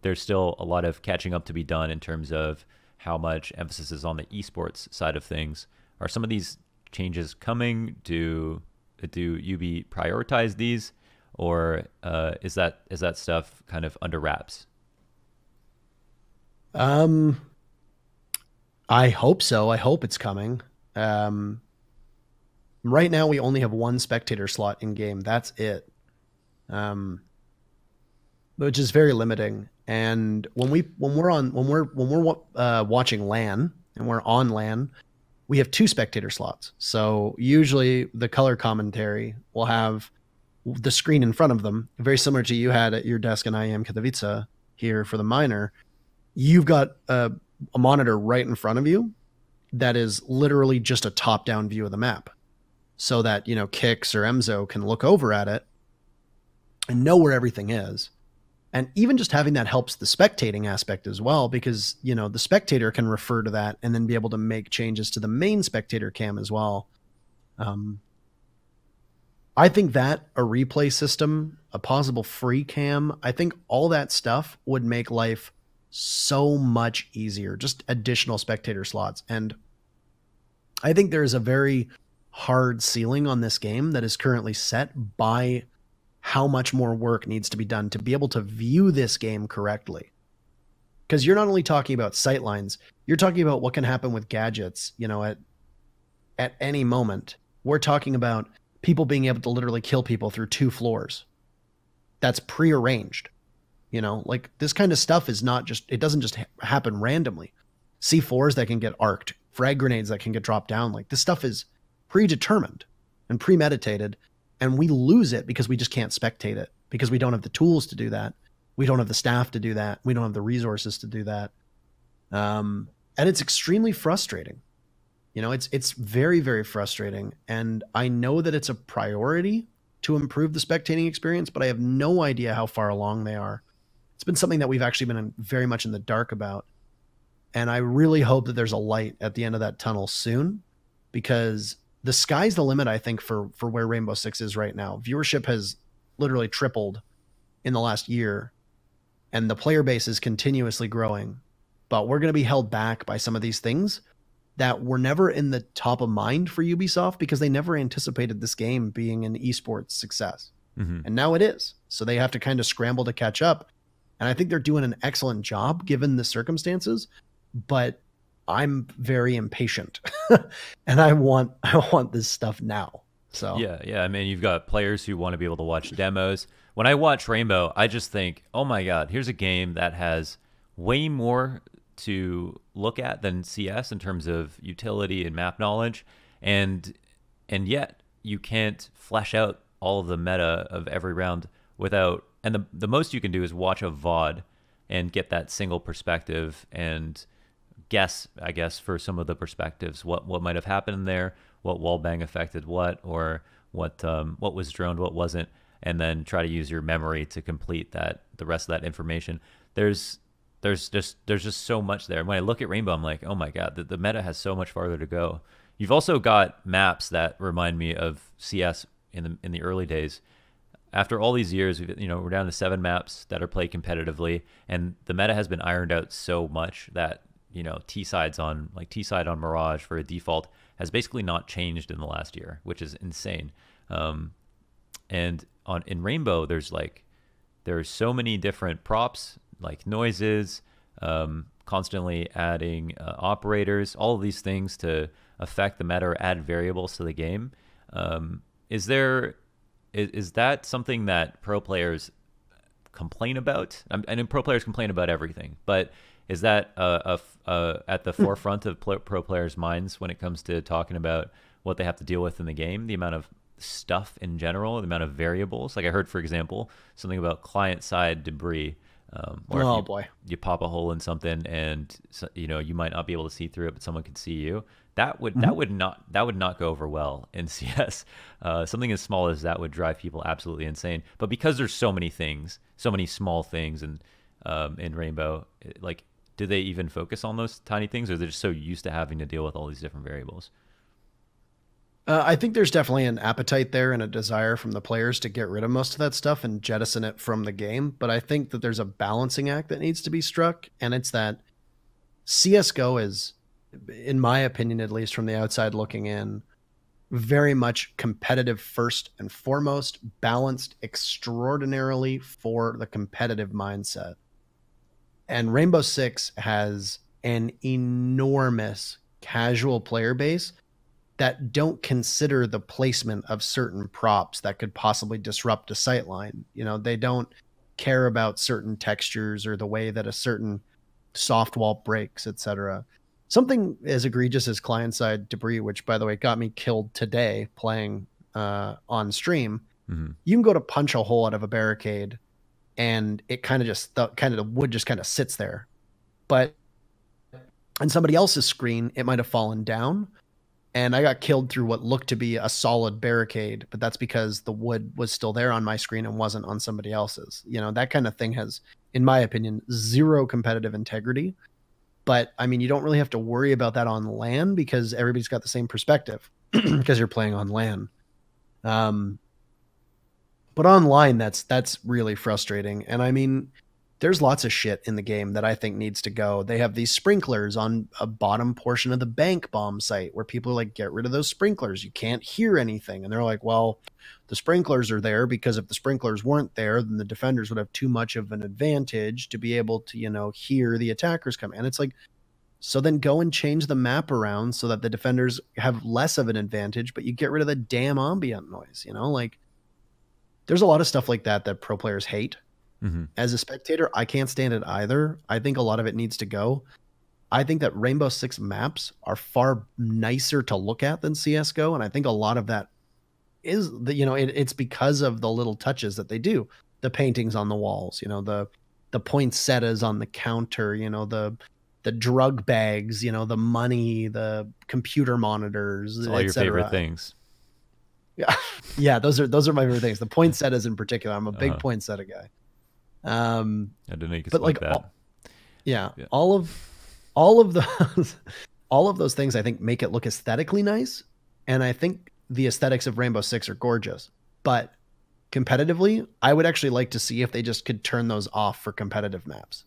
there's still a lot of catching up to be done in terms of how much emphasis is on the esports side of things. Are some of these changes coming? Do UB prioritize these, or is that stuff kind of under wraps? I hope so. I hope it's coming. Right now we only have one spectator slot in game. That's it. Which is very limiting. And when we're watching LAN and we're on LAN, we have 2 spectator slots. So usually the color commentary will have the screen in front of them, very similar to you had at your desk in IEM Katowice here for the minor. You've got a monitor right in front of you that is literally just a top-down view of the map, so that, you know, Kix or Emzo can look over at it and know where everything is. And even just having that helps the spectating aspect as well, because, you know, the spectator can refer to that and then be able to make changes to the main spectator cam as well. I think that a replay system, a possible free cam, I think all that stuff would make life so much easier, just additional spectator slots. And I think there is a very hard ceiling on this game that is currently set by how much more work needs to be done to be able to view this game correctly. Because you're not only talking about sightlines, you're talking about what can happen with gadgets, you know, at any moment. We're talking about people being able to literally kill people through 2 floors. That's prearranged. You know, like, this kind of stuff is not just, it doesn't just happen randomly. C4s that can get arced, frag grenades that can get dropped down. Like, this stuff is predetermined and premeditated, and we lose it because we just can't spectate it, because we don't have the tools to do that. We don't have the staff to do that. We don't have the resources to do that. And it's extremely frustrating. You know, it's very, very frustrating. And I know that it's a priority to improve the spectating experience, but I have no idea how far along they are. It's been something that we've actually been very much in the dark about. And I really hope that there's a light at the end of that tunnel soon, because the sky's the limit, I think, for where Rainbow Six is right now. Viewership has literally tripled in the last year, and the player base is continuously growing. But we're going to be held back by some of these things that were never in the top of mind for Ubisoft, because they never anticipated this game being an esports success. And now it is. So they have to kind of scramble to catch up. And I think they're doing an excellent job given the circumstances, but I'm very impatient and I want this stuff now. So yeah. I mean, you've got players who want to be able to watch demos. When I watch Rainbow, I just think, oh my God, here's a game that has way more to look at than CS in terms of utility and map knowledge, and yet you can't flesh out all of the meta of every round without, and the most you can do is watch a VOD and get that single perspective and guess, I guess, for some of the perspectives, what might have happened there, what wallbang affected what, or what was droned, what wasn't, and then try to use your memory to complete the rest of that information. There's just so much there. When I look at Rainbow, I'm like, oh my God, the meta has so much farther to go. You've also got maps that remind me of CS in the early days. After all these years, we're down to 7 maps that are played competitively, and the meta has been ironed out so much that T-side on Mirage for a default has basically not changed in the last year, which is insane. And in Rainbow, there's so many different props, like noises, constantly adding operators, all of these things to affect the meta or add variables to the game. Is that something that pro players complain about? And pro players complain about everything, but is that at the forefront of pro players' minds when it comes to talking about what they have to deal with in the game, the amount of stuff in general, the amount of variables? Like I heard, for example, something about client-side debris. Boy, you pop a hole in something, and you might not be able to see through it, but someone could see you. That would not go over well in CS. Something as small as that would drive people absolutely insane. But because there's so many things, so many small things, and in Rainbow, like, do they even focus on those tiny things, or they're just so used to having to deal with all these different variables? I think there's definitely an appetite there and a desire from the players to get rid of most of that stuff and jettison it from the game. But I think that there's a balancing act that needs to be struck. And it's that CSGO is, in my opinion, at least from the outside looking in, very much competitive first and foremost, balanced extraordinarily for the competitive mindset. And Rainbow Six has an enormous casual player base that don't consider the placement of certain props that could possibly disrupt a sightline. They don't care about certain textures or the way that a certain soft wall breaks, etc. Something as egregious as client-side debris, which, by the way, got me killed today playing on stream. You can go to punch a hole out of a barricade, and it the wood just kind of sits there. But on somebody else's screen, it might have fallen down. And I got killed through what looked to be a solid barricade, but that's because the wood was still there on my screen and wasn't on somebody else's. That kind of thing has, in my opinion, zero competitive integrity. But I mean, you don't really have to worry about that on LAN because everybody's got the same perspective because you're playing on LAN. But online, that's really frustrating. And I mean, there's lots of shit in the game that I think needs to go. They have these sprinklers on a bottom portion of the bank bomb site where people are like, get rid of those sprinklers. You can't hear anything. And they're like, well, the sprinklers are there because if the sprinklers weren't there, then the defenders would have too much of an advantage to be able to, hear the attackers come. And it's like, so then go and change the map around so that the defenders have less of an advantage, but you get rid of the damn ambient noise, like there's a lot of stuff like that pro players hate. As a spectator, I can't stand it either. I think a lot of it needs to go. I think that Rainbow Six maps are far nicer to look at than CS:GO, and I think a lot of that is the, it's because of the little touches that they do, the paintings on the walls, the poinsettias on the counter, the drug bags, the money, the computer monitors, it's all your favorite things. Yeah, yeah, those are my favorite things. The poinsettias in particular. I'm a big poinsettia guy. I didn't know you could but like that. Yeah, all of those all of those things I think make it look aesthetically nice, and I think the aesthetics of Rainbow Six are gorgeous. But competitively, I would actually like to see if they just could turn those off for competitive maps,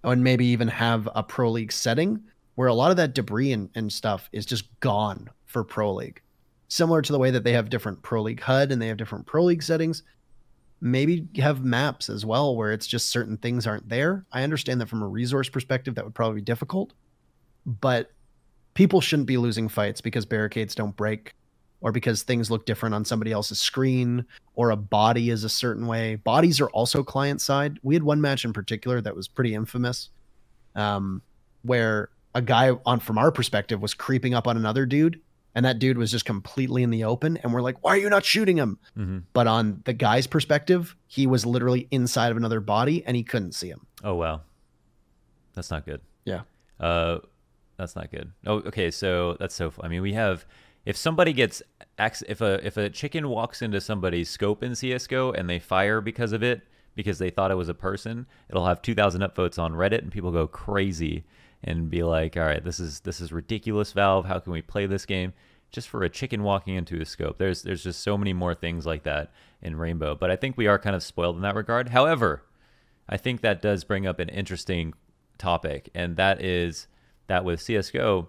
and maybe even have a Pro League setting where a lot of that debris and stuff is just gone for Pro League, similar to the way that they have different Pro League HUD and they have different Pro League settings. Maybe have maps as well where it's just certain things aren't there. I understand that from a resource perspective, that would probably be difficult, but people shouldn't be losing fights because barricades don't break, or because things look different on somebody else's screen, or a body is a certain way. Bodies are also client side. We had one match in particular that was pretty infamous, where a guy from our perspective was creeping up on another dude, and that dude was just completely in the open, and we're like, why are you not shooting him? Mm-hmm. But on the guy's perspective, he was literally inside of another body and he couldn't see him. Oh, wow. That's not good. Yeah. That's not good. Oh, okay. So that's so I mean, we have, if somebody gets, if a chicken walks into somebody's scope in CSGO and they fire because of it, because they thought it was a person, it'll have 2,000 upvotes on Reddit, and people go crazy and be like, all right, this is ridiculous, Valve. How can we play this game just for a chicken walking into a scope? There's just so many more things like that in Rainbow. But I think we are kind of spoiled in that regard. However, I think that does bring up an interesting topic, and that is that with CSGO,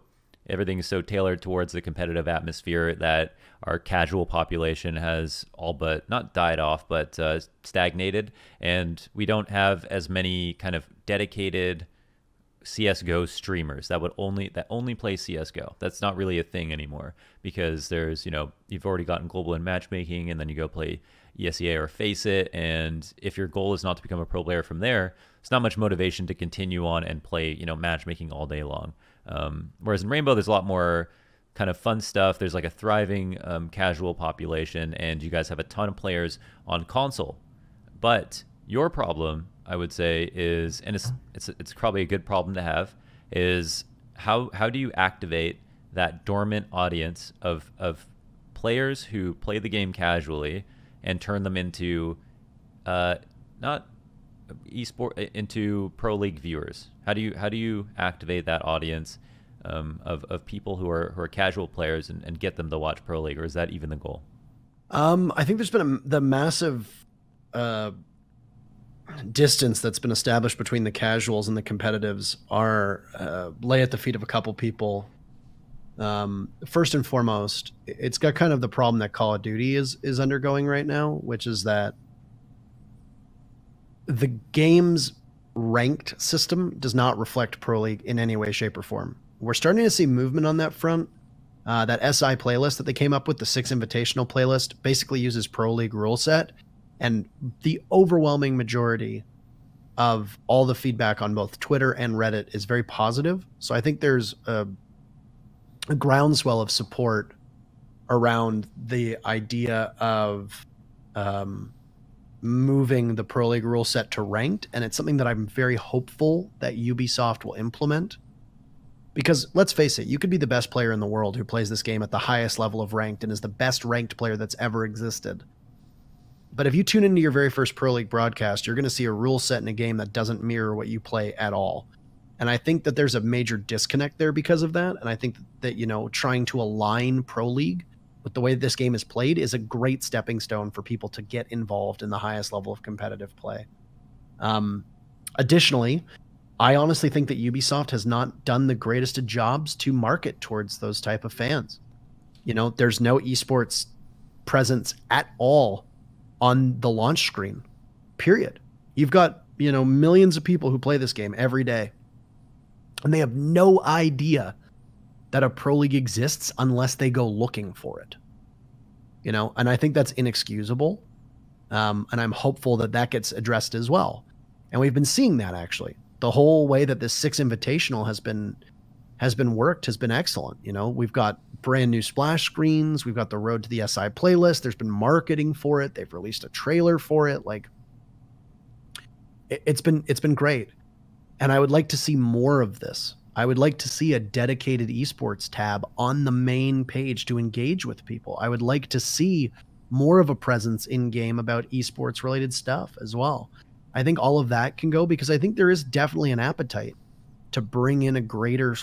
everything is so tailored towards the competitive atmosphere that our casual population has all but not died off, but stagnated, and we don't have as many kind of dedicated CSGO streamers that only play CSGO. That's not really a thing anymore, because there's, you've already gotten global in matchmaking, and then you go play ESEA or Face It, and if your goal is not to become a pro player from there, it's not much motivation to continue on and play, matchmaking all day long. Whereas in Rainbow, there's a lot more kind of fun stuff. There's like a thriving casual population, and you guys have a ton of players on console. But your problem, I would say, is, and it's probably a good problem to have, is how do you activate that dormant audience of players who play the game casually and turn them into not esport, into Pro League viewers? How do you activate that audience of people who are casual players and get them to watch Pro League, or is that even the goal? I think there's been the massive distance that's been established between the casuals and the competitives lay at the feet of a couple people. First and foremost, it's got kind of the problem that Call of Duty is undergoing right now, which is that the game's ranked system does not reflect Pro League in any way, shape, or form. We're starting to see movement on that front. That SI playlist that they came up with, the 6 Invitational playlist, basically uses Pro League rule set, and the overwhelming majority of all the feedback on both Twitter and Reddit is very positive. So I think there's a groundswell of support around the idea of moving the Pro League rule set to ranked, and it's something that I'm very hopeful that Ubisoft will implement. Because let's face it, you could be the best player in the world who plays this game at the highest level of ranked and is the best ranked player that's ever existed. But if you tune into your very first Pro League broadcast, you're going to see a rule set in a game that doesn't mirror what you play at all. And I think that there's a major disconnect there because of that. And I think that, trying to align Pro League with the way this game is played is a great stepping stone for people to get involved in the highest level of competitive play. Additionally, I honestly think that Ubisoft has not done the greatest of jobs to market towards those type of fans. There's no esports presence at all on the launch screen, period. You've got, millions of people who play this game every day, and they have no idea that a Pro League exists unless they go looking for it. And I think that's inexcusable. And I'm hopeful that gets addressed as well. And we've been seeing that, actually. The whole way that this 6 Invitational has been worked has been excellent. You know, we've got brand new splash screens. We've got the Road to the SI playlist. There's been marketing for it. They've released a trailer for it. Like, it's been great. And I would like to see more of this. I would like to see a dedicated esports tab on the main page to engage with people. I would like to see more of a presence in game about esports related stuff as well. I think all of that can go, because I think there is definitely an appetite to bring in a greater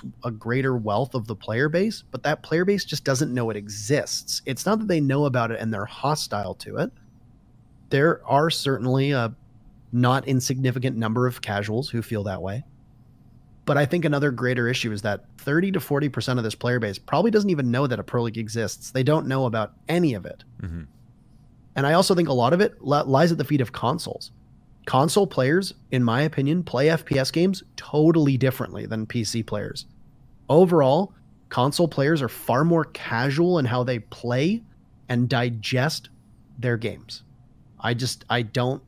wealth of the player base, but that player base just doesn't know it exists. It's not that they know about it and they're hostile to it. There are certainly a not insignificant number of casuals who feel that way. But I think another greater issue is that 30 to 40% of this player base probably doesn't even know that a Pro League exists. They don't know about any of it. Mm-hmm. And I also think a lot of it lies at the feet of consoles. Console players, in my opinion, play FPS games totally differently than PC players. Overall, console players are far more casual in how they play and digest their games. I don't,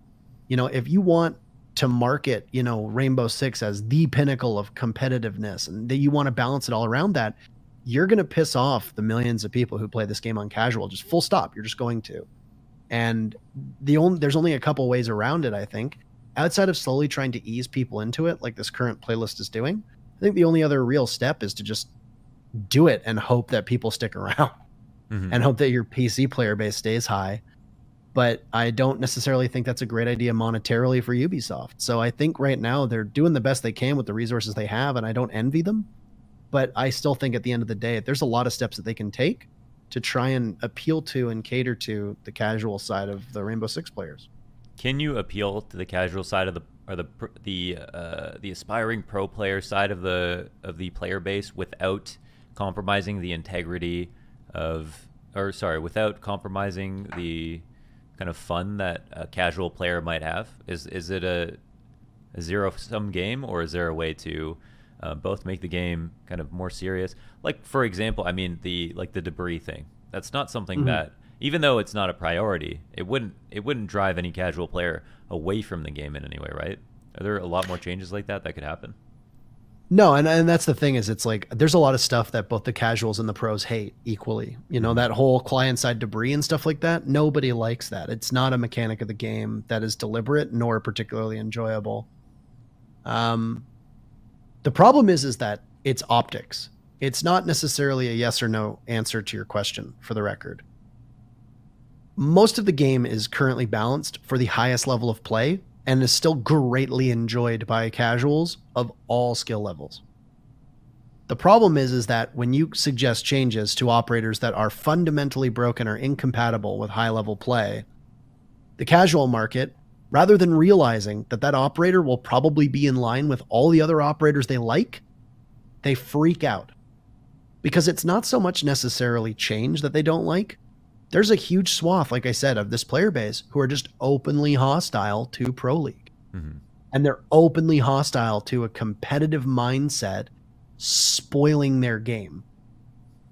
you know, if you want to market, you know, Rainbow Six as the pinnacle of competitiveness and that you want to balance it all around that, you're going to piss off the millions of people who play this game on casual, just full stop. You're just going to. And there's only a couple ways around it, I think. Outside of slowly trying to ease people into it, like this current playlist is doing, I think the only other real step is to just do it and hope that people stick around and hope that your PC player base stays high. But I don't necessarily think that's a great idea monetarily for Ubisoft. So I think right now they're doing the best they can with the resources they have, and I don't envy them. But I still think at the end of the day, there's a lot of steps that they can take to try and appeal to and cater to the casual side of the Rainbow Six players. Can you appeal to the casual side of the aspiring pro player side of the player base without compromising the integrity without compromising the kind of fun that a casual player might have? Is it a zero-sum game, or is there a way to both make the game kind of more serious? Like, for example, I mean, the debris thing. That's not something that, even though it's not a priority, it wouldn't drive any casual player away from the game in any way, right? Are there a lot more changes like that could happen? No, and that's the thing, is it's like there's a lot of stuff that both the casuals and the pros hate equally. You know, that whole client-side debris and stuff like that, nobody likes that. It's not a mechanic of the game that is deliberate nor particularly enjoyable. The problem is that it's optics. It's not necessarily a yes or no answer to your question, for the record. Most of the game is currently balanced for the highest level of play and is still greatly enjoyed by casuals of all skill levels. The problem is that when you suggest changes to operators that are fundamentally broken or incompatible with high-level play, the casual market, rather than realizing that that operator will probably be in line with all the other operators they like, they freak out. Because it's not so much necessarily change that they don't like. There's a huge swath, like I said, of this player base who are just openly hostile to Pro League. And they're openly hostile to a competitive mindset spoiling their game.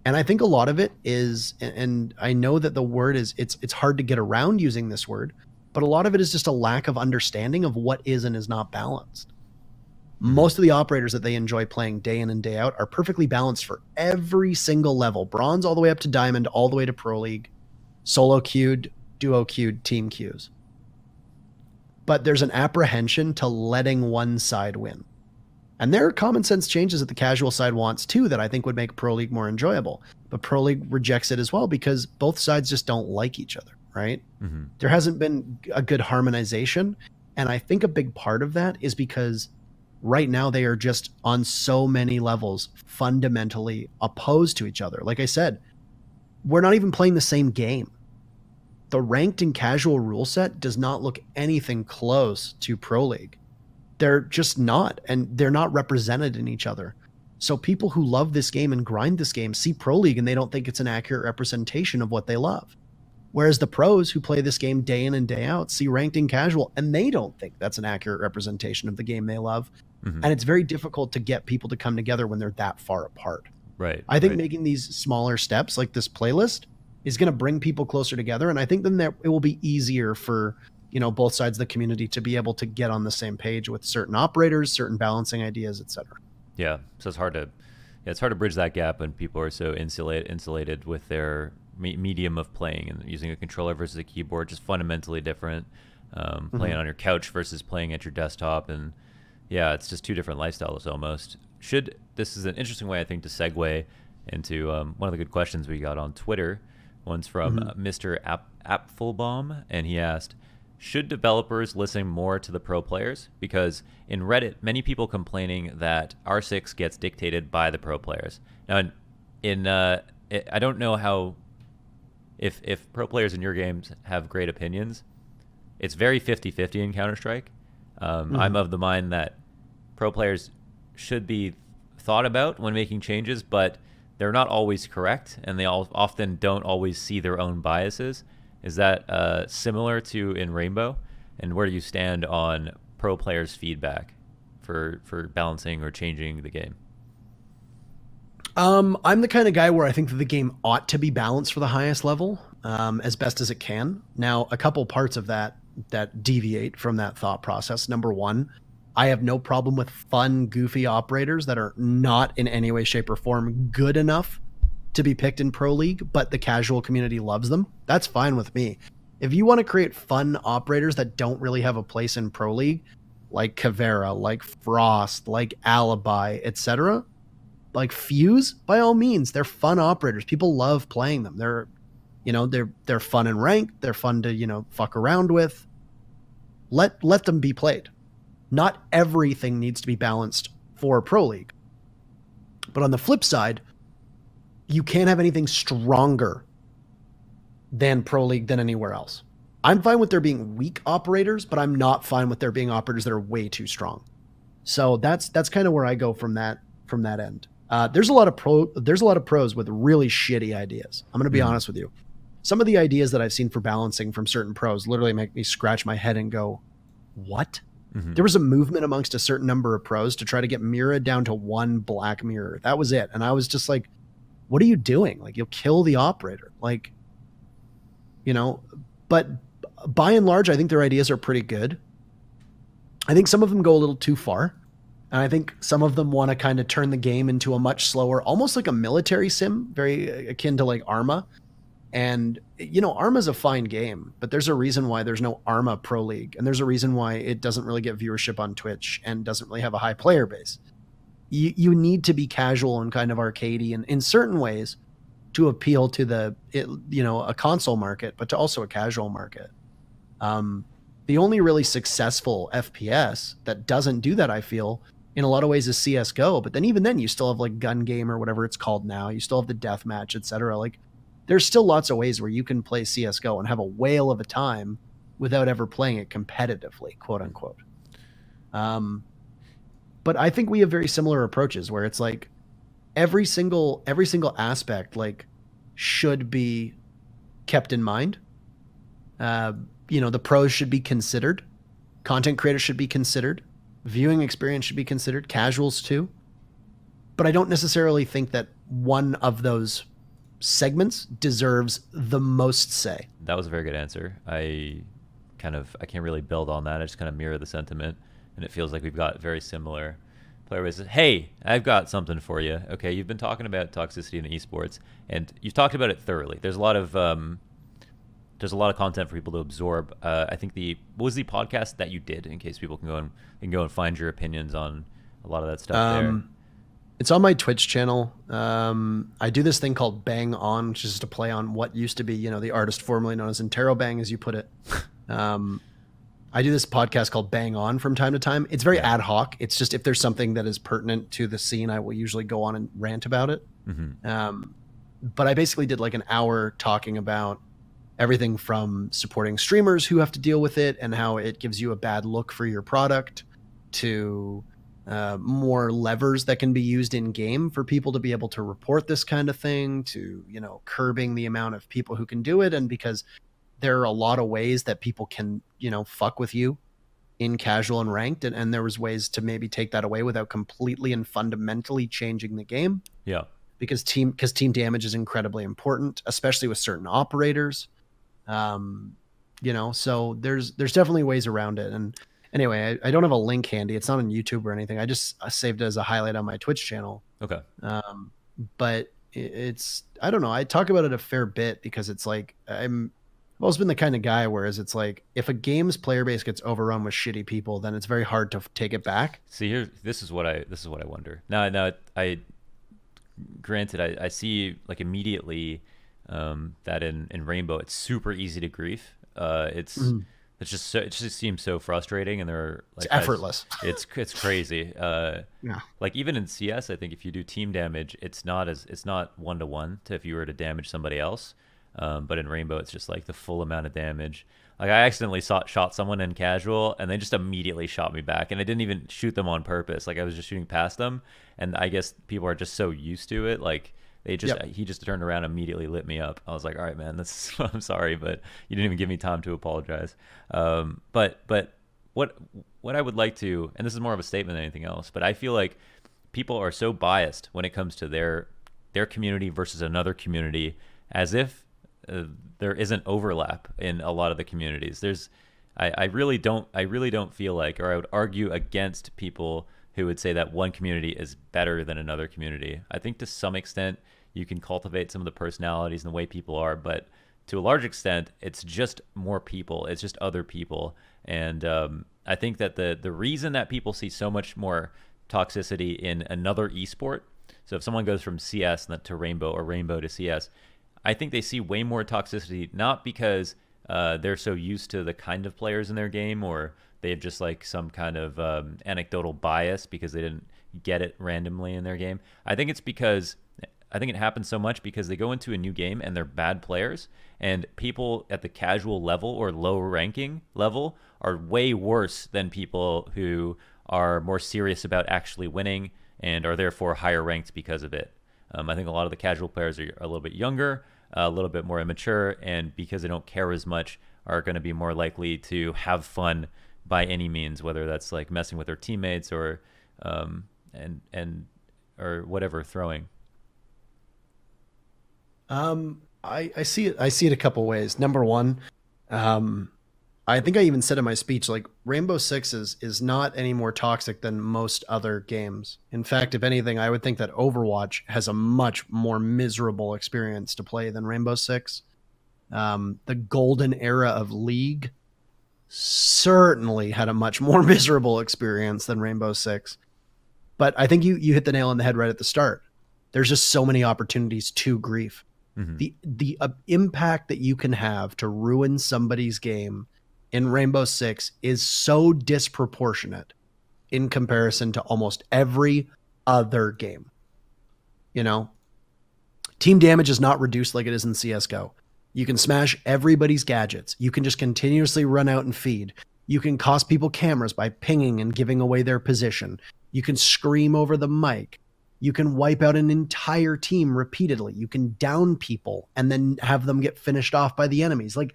And I think a lot of it is, and I know that the word is, it's hard to get around using this word, but a lot of it is just a lack of understanding of what is and is not balanced. Most of the operators that they enjoy playing day in and day out are perfectly balanced for every single level, bronze all the way up to diamond, all the way to Pro League, solo queued, duo queued, team queues. But there's an apprehension to letting one side win. And there are common sense changes that the casual side wants too that I think would make Pro League more enjoyable. But Pro League rejects it as well because both sides just don't like each other, right? There hasn't been a good harmonization. And I think a big part of that is because right now they are just on so many levels fundamentally opposed to each other. Like I said, we're not even playing the same game. The ranked and casual rule set does not look anything close to Pro League. They're just not, and they're not represented in each other. So people who love this game and grind this game see Pro League and they don't think it's an accurate representation of what they love. Whereas the pros who play this game day in and day out see ranked and casual and they don't think that's an accurate representation of the game they love. And it's very difficult to get people to come together when they're that far apart. Right. I think making these smaller steps like this playlist is going to bring people closer together. And I think then that it will be easier for both sides of the community to be able to get on the same page with certain operators, certain balancing ideas, etc. Yeah, so it's hard to bridge that gap when people are so insulated with their medium of playing, and using a controller versus a keyboard just fundamentally different. Playing on your couch versus playing at your desktop, and yeah, it's just two different lifestyles almost. This is an interesting way, I think, to segue into one of the good questions we got on Twitter. One's from Mr. Apfelbaum, and he asked, should developers listen more to the pro players? Because in Reddit, many people complaining that R6 gets dictated by the pro players. Now, I don't know how, if pro players in your games have great opinions, it's very 50-50 in Counter-Strike. I'm of the mind that pro players should be thought about when making changes, but they're not always correct, and they often don't always see their own biases. Is that similar to in Rainbow? And where do you stand on pro players' feedback for balancing or changing the game? I'm the kind of guy where I think that the game ought to be balanced for the highest level, as best as it can. Now, a couple parts of that deviate from that thought process. Number one, I have no problem with fun, goofy operators that are not in any way, shape, or form good enough to be picked in Pro League, but the casual community loves them. That's fine with me. If you want to create fun operators that don't really have a place in Pro League, like Caveira, like Frost, like Alibi, etc., like Fuse, by all means, they're fun operators. People love playing them. They're fun in ranked. They're fun to, fuck around with. Let them be played. Not everything needs to be balanced for Pro League. But on the flip side, you can't have anything stronger than Pro League than anywhere else. I'm fine with there being weak operators, but I'm not fine with there being operators that are way too strong. So that's kind of where I go from that end. There's a lot of pros with really shitty ideas. I'm going to be honest with you. Some of the ideas that I've seen for balancing from certain pros literally make me scratch my head and go, what? There was a movement amongst a certain number of pros to try to get Mira down to one black mirror. That was it. And I was just like, what are you doing? Like, you'll kill the operator. Like, but by and large, I think their ideas are pretty good. I think some of them go a little too far. And I think some of them want to kind of turn the game into a much slower, almost like a military sim, very akin to like Arma. And, Arma's a fine game, but there's a reason why there's no Arma Pro League. And there's a reason why it doesn't really get viewership on Twitch and doesn't really have a high player base. You need to be casual and kind of arcadey and in certain ways to appeal to a console market, but to also a casual market. The only really successful FPS that doesn't do that, I feel, in a lot of ways is CSGO. But then even then, you still have like Gun Game or whatever it's called now. You still have the Deathmatch, etc. Like, there's still lots of ways where you can play CSGO and have a whale of a time without ever playing it competitively, quote unquote. But I think we have very similar approaches where it's like every single aspect like should be kept in mind. The pros should be considered. Content creators should be considered. Viewing experience should be considered. Casuals too. But I don't necessarily think that one of those segments deserves the most say. That was a very good answer. I can't really build on that. I just kind of mirror the sentiment, and it feels like we've got very similar player bases. Hey, I've got something for you. Okay, you've been talking about toxicity in esports, and you've talked about it thoroughly. There's a lot of content for people to absorb. I think what was the podcast that you did, in case people can go and find your opinions on a lot of that stuff there. It's on my Twitch channel. I do this thing called Bang On, which is just a play on what used to be, the artist formerly known as Interro Bang, as you put it. I do this podcast called Bang On from time to time. It's very ad hoc. It's just if there's something that is pertinent to the scene, I will usually go on and rant about it. But I basically did like an hour talking about everything from supporting streamers who have to deal with it and how it gives you a bad look for your product to more levers that can be used in game for people to be able to report this kind of thing, to, curbing the amount of people who can do it. And because there are a lot of ways that people can, fuck with you in casual and ranked. And there was ways to maybe take that away without completely and fundamentally changing the game. Yeah. Because team damage is incredibly important, especially with certain operators. you know, so there's definitely ways around it. And anyway, I don't have a link handy. It's not on YouTube or anything. I just saved it as a highlight on my Twitch channel. Okay. But it's, I don't know. I talk about it a fair bit because it's like, I've always been the kind of guy, whereas it's like, if a game's player base gets overrun with shitty people, then it's very hard to take it back. See, this is what I wonder. Now, granted, I see like immediately that in Rainbow, it's super easy to grief. It's just so, it just seems so frustrating, and they're like it's effortless. It's crazy. Yeah. Like even in CS, I think if you do team damage, it's not 1-to-1 to if you were to damage somebody else. But in Rainbow, it's just like the full amount of damage. Like I accidentally shot someone in casual, and they just immediately shot me back, and I didn't even shoot them on purpose. Like I was just shooting past them, and I guess people are just so used to it. Like he just turned around and immediately lit me up. I was like, all right, man, I'm sorry, but you didn't even give me time to apologize. But what I would like to, and this is more of a statement than anything else, but I feel like people are so biased when it comes to their community versus another community, as if there isn't overlap in a lot of the communities. I really don't feel like, or I would argue against people who would say that one community is better than another community. I think to some extent you can cultivate some of the personalities and the way people are, but to a large extent, it's just more people. It's just other people. And I think that the reason that people see so much more toxicity in another esport, so if someone goes from CS to Rainbow or Rainbow to CS, I think they see way more toxicity, not because they're so used to the kind of players in their game, or they have just like some kind of anecdotal bias because they didn't get it randomly in their game. I think it's because I think it happens so much because they go into a new game and they're bad players, and people at the casual level or low ranking level are way worse than people who are more serious about actually winning and are therefore higher ranked because of it. I think a lot of the casual players are a little bit younger, a little bit more immature, and because they don't care as much, are going to be more likely to have fun by any means, whether that's like messing with their teammates or or whatever, throwing. I see it a couple ways. Number one, I think I even said in my speech, like Rainbow Six is not any more toxic than most other games. In fact, if anything, I would think that Overwatch has a much more miserable experience to play than Rainbow Six. The golden era of League certainly had a much more miserable experience than Rainbow Six. But I think you hit the nail on the head right at the start. There's just so many opportunities to grief. Mm-hmm. The impact that you can have to ruin somebody's game in Rainbow Six is so disproportionate in comparison to almost every other game. You know, team damage is not reduced like it is in CSGO. You can smash everybody's gadgets. You can just continuously run out and feed. You can cost people cameras by pinging and giving away their position. You can scream over the mic. You can wipe out an entire team repeatedly. You can down people and then have them get finished off by the enemies. Like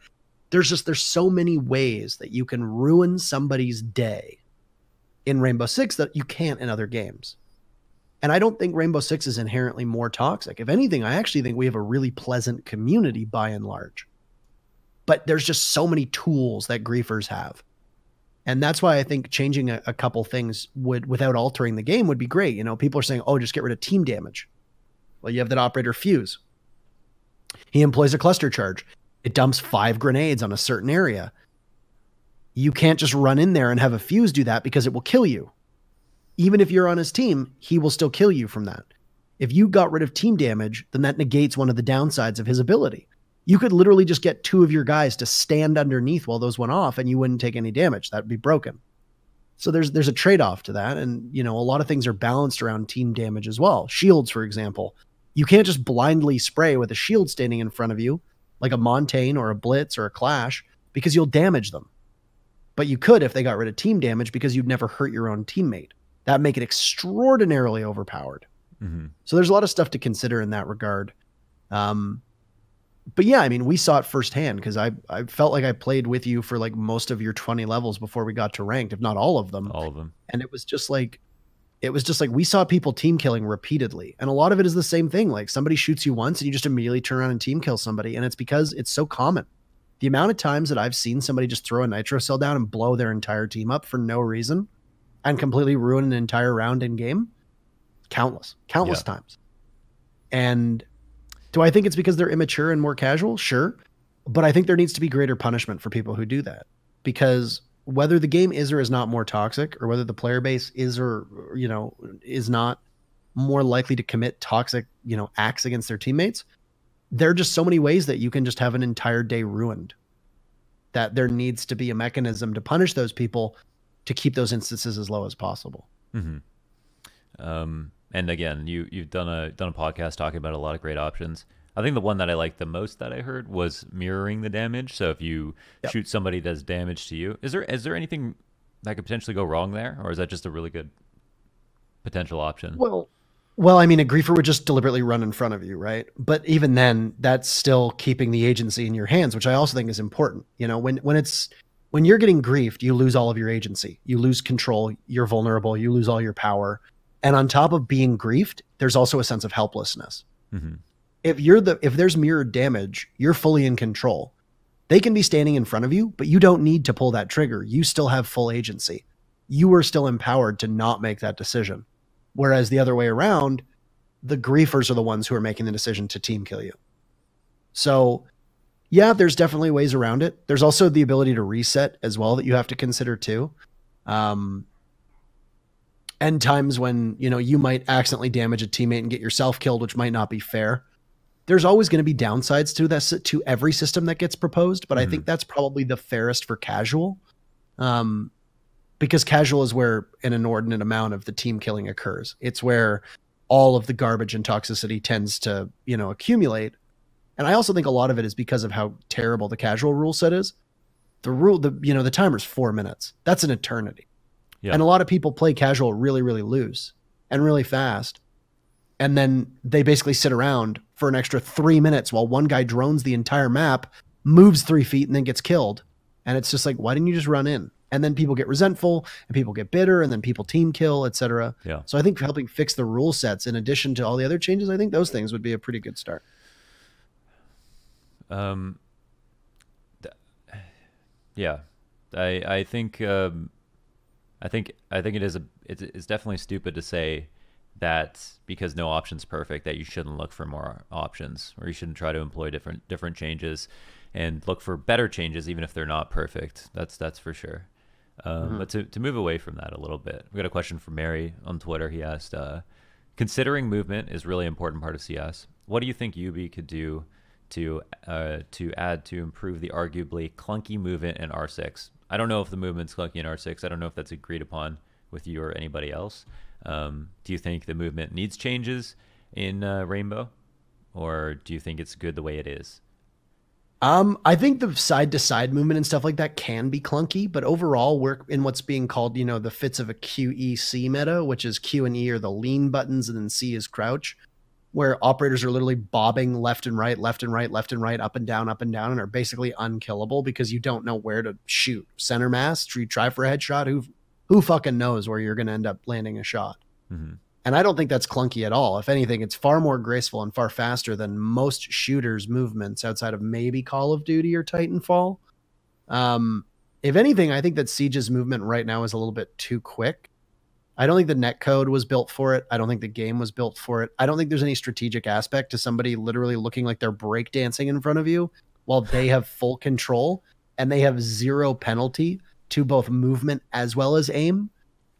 there's so many ways that you can ruin somebody's day in Rainbow Six that you can't in other games. And I don't think Rainbow Six is inherently more toxic. If anything, I actually think we have a really pleasant community by and large. But there's just so many tools that griefers have. And that's why I think changing a couple things without altering the game would be great. You know, people are saying, oh, just get rid of team damage. Well, you have that operator Fuse. He employs a cluster charge. It dumps 5 grenades on a certain area. You can't just run in there and have a Fuse do that because it will kill you. Even if you're on his team, he will still kill you from that. If you got rid of team damage, then that negates one of the downsides of his ability. You could literally just get 2 of your guys to stand underneath while those went off and you wouldn't take any damage. That'd be broken. So there's a trade-off to that. And, you know, a lot of things are balanced around team damage as well. Shields, for example. You can't just blindly spray with a shield standing in front of you, like a Montaigne or a Blitz or a Clash, because you'll damage them. But you could if they got rid of team damage because you'd never hurt your own teammate. That'd make it extraordinarily overpowered. Mm-hmm. So there's a lot of stuff to consider in that regard. But yeah, I mean, we saw it firsthand because I felt like I played with you for like most of your 20 levels before we got to ranked, if not all of them. All of them. And it was just like we saw people team killing repeatedly. And a lot of it is the same thing. Like somebody shoots you once and you just immediately turn around and team kill somebody. And it's because it's so common. The amount of times that I've seen somebody just throw a nitro cell down and blow their entire team up for no reason and completely ruin an entire round in game, countless times. And do I think it's because they're immature and more casual? Sure. But I think there needs to be greater punishment for people who do that, because whether the game is or is not more toxic, or whether the player base is or, is not more likely to commit toxic, acts against their teammates, there are just so many ways that you can just have an entire day ruined, that there needs to be a mechanism to punish those people to keep those instances as low as possible. Mm-hmm. And again, you've done a podcast talking about a lot of great options. I think the one that I liked the most that I heard was mirroring the damage. So if you shoot somebody that does damage to you, is there anything that could potentially go wrong there, or is that just a really good potential option? Well, I mean, a griefer would just deliberately run in front of you, right? But even then, that's still keeping the agency in your hands, which I also think is important. When you're getting griefed, you lose all of your agency, you lose control, you're vulnerable, you lose all your power. And on top of being griefed, there's also a sense of helplessness. Mm-hmm. If there's mirrored damage, you're fully in control. They can be standing in front of you, but you don't need to pull that trigger. You still have full agency. You are still empowered to not make that decision. Whereas the other way around, the griefers are the ones who are making the decision to team kill you. So yeah, there's definitely ways around it. There's also the ability to reset as well that you have to consider too. And times when, you might accidentally damage a teammate and get yourself killed, which might not be fair. There's always going to be downsides to this, to every system that gets proposed, but I think that's probably the fairest for casual. Because casual is where an inordinate amount of the team killing occurs. It's where all of the garbage and toxicity tends to, accumulate. And I also think a lot of it is because of how terrible the casual rule set is. The timer's 4 minutes. That's an eternity. Yeah. And a lot of people play casual really, really loose and really fast. And then they basically sit around for an extra 3 minutes while one guy drones the entire map, moves 3 feet, and then gets killed. And it's just like, why didn't you just run in? And then people get resentful and people get bitter and then people team kill, etc. Yeah. So I think helping fix the rule sets in addition to all the other changes, I think those things would be a pretty good start. Yeah, I think it's definitely stupid to say that because no option's perfect that you shouldn't look for more options, or you shouldn't try to employ different changes and look for better changes even if they're not perfect. That's for sure. But to move away from that a little bit, we got a question from Mary on Twitter. He asked, considering movement is really important part of CS, what do you think UB could do to add to improve the arguably clunky movement in R6? I don't know if the movement's clunky in R6. I don't know if that's agreed upon with you or anybody else. Do you think the movement needs changes in Rainbow, or do you think it's good the way it is? I think the side-to-side movement and stuff like that can be clunky, but overall we're in what's being called, the fits of a QEC meta, which is Q and E are the lean buttons and then C is crouch, where operators are literally bobbing left and right, left and right, left and right, up and down, and are basically unkillable because you don't know where to shoot. Center mass, you try for a headshot, who fucking knows where you're going to end up landing a shot. Mm-hmm. And I don't think that's clunky at all. If anything, it's far more graceful and far faster than most shooters' movements outside of maybe Call of Duty or Titanfall. If anything, I think that Siege's movement right now is a little bit too quick. I don't think the netcode was built for it. I don't think the game was built for it. I don't think there's any strategic aspect to somebody literally looking like they're breakdancing in front of you while they have full control and they have zero penalty to both movement as well as aim.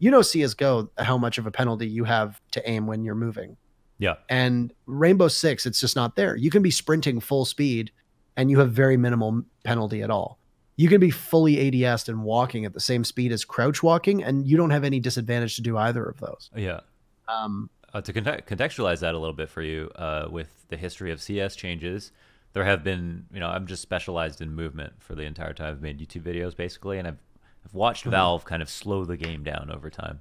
CSGO, how much of a penalty you have to aim when you're moving. Yeah. And Rainbow Six, it's just not there. You can be sprinting full speed and you have very minimal penalty at all. You can be fully ADS'd and walking at the same speed as crouch walking, and you don't have any disadvantage to do either of those. Yeah. To contextualize that a little bit for you, with the history of CS changes, there have been, I'm just specialized in movement for the entire time I've made YouTube videos, basically, and I've watched Valve kind of slow the game down over time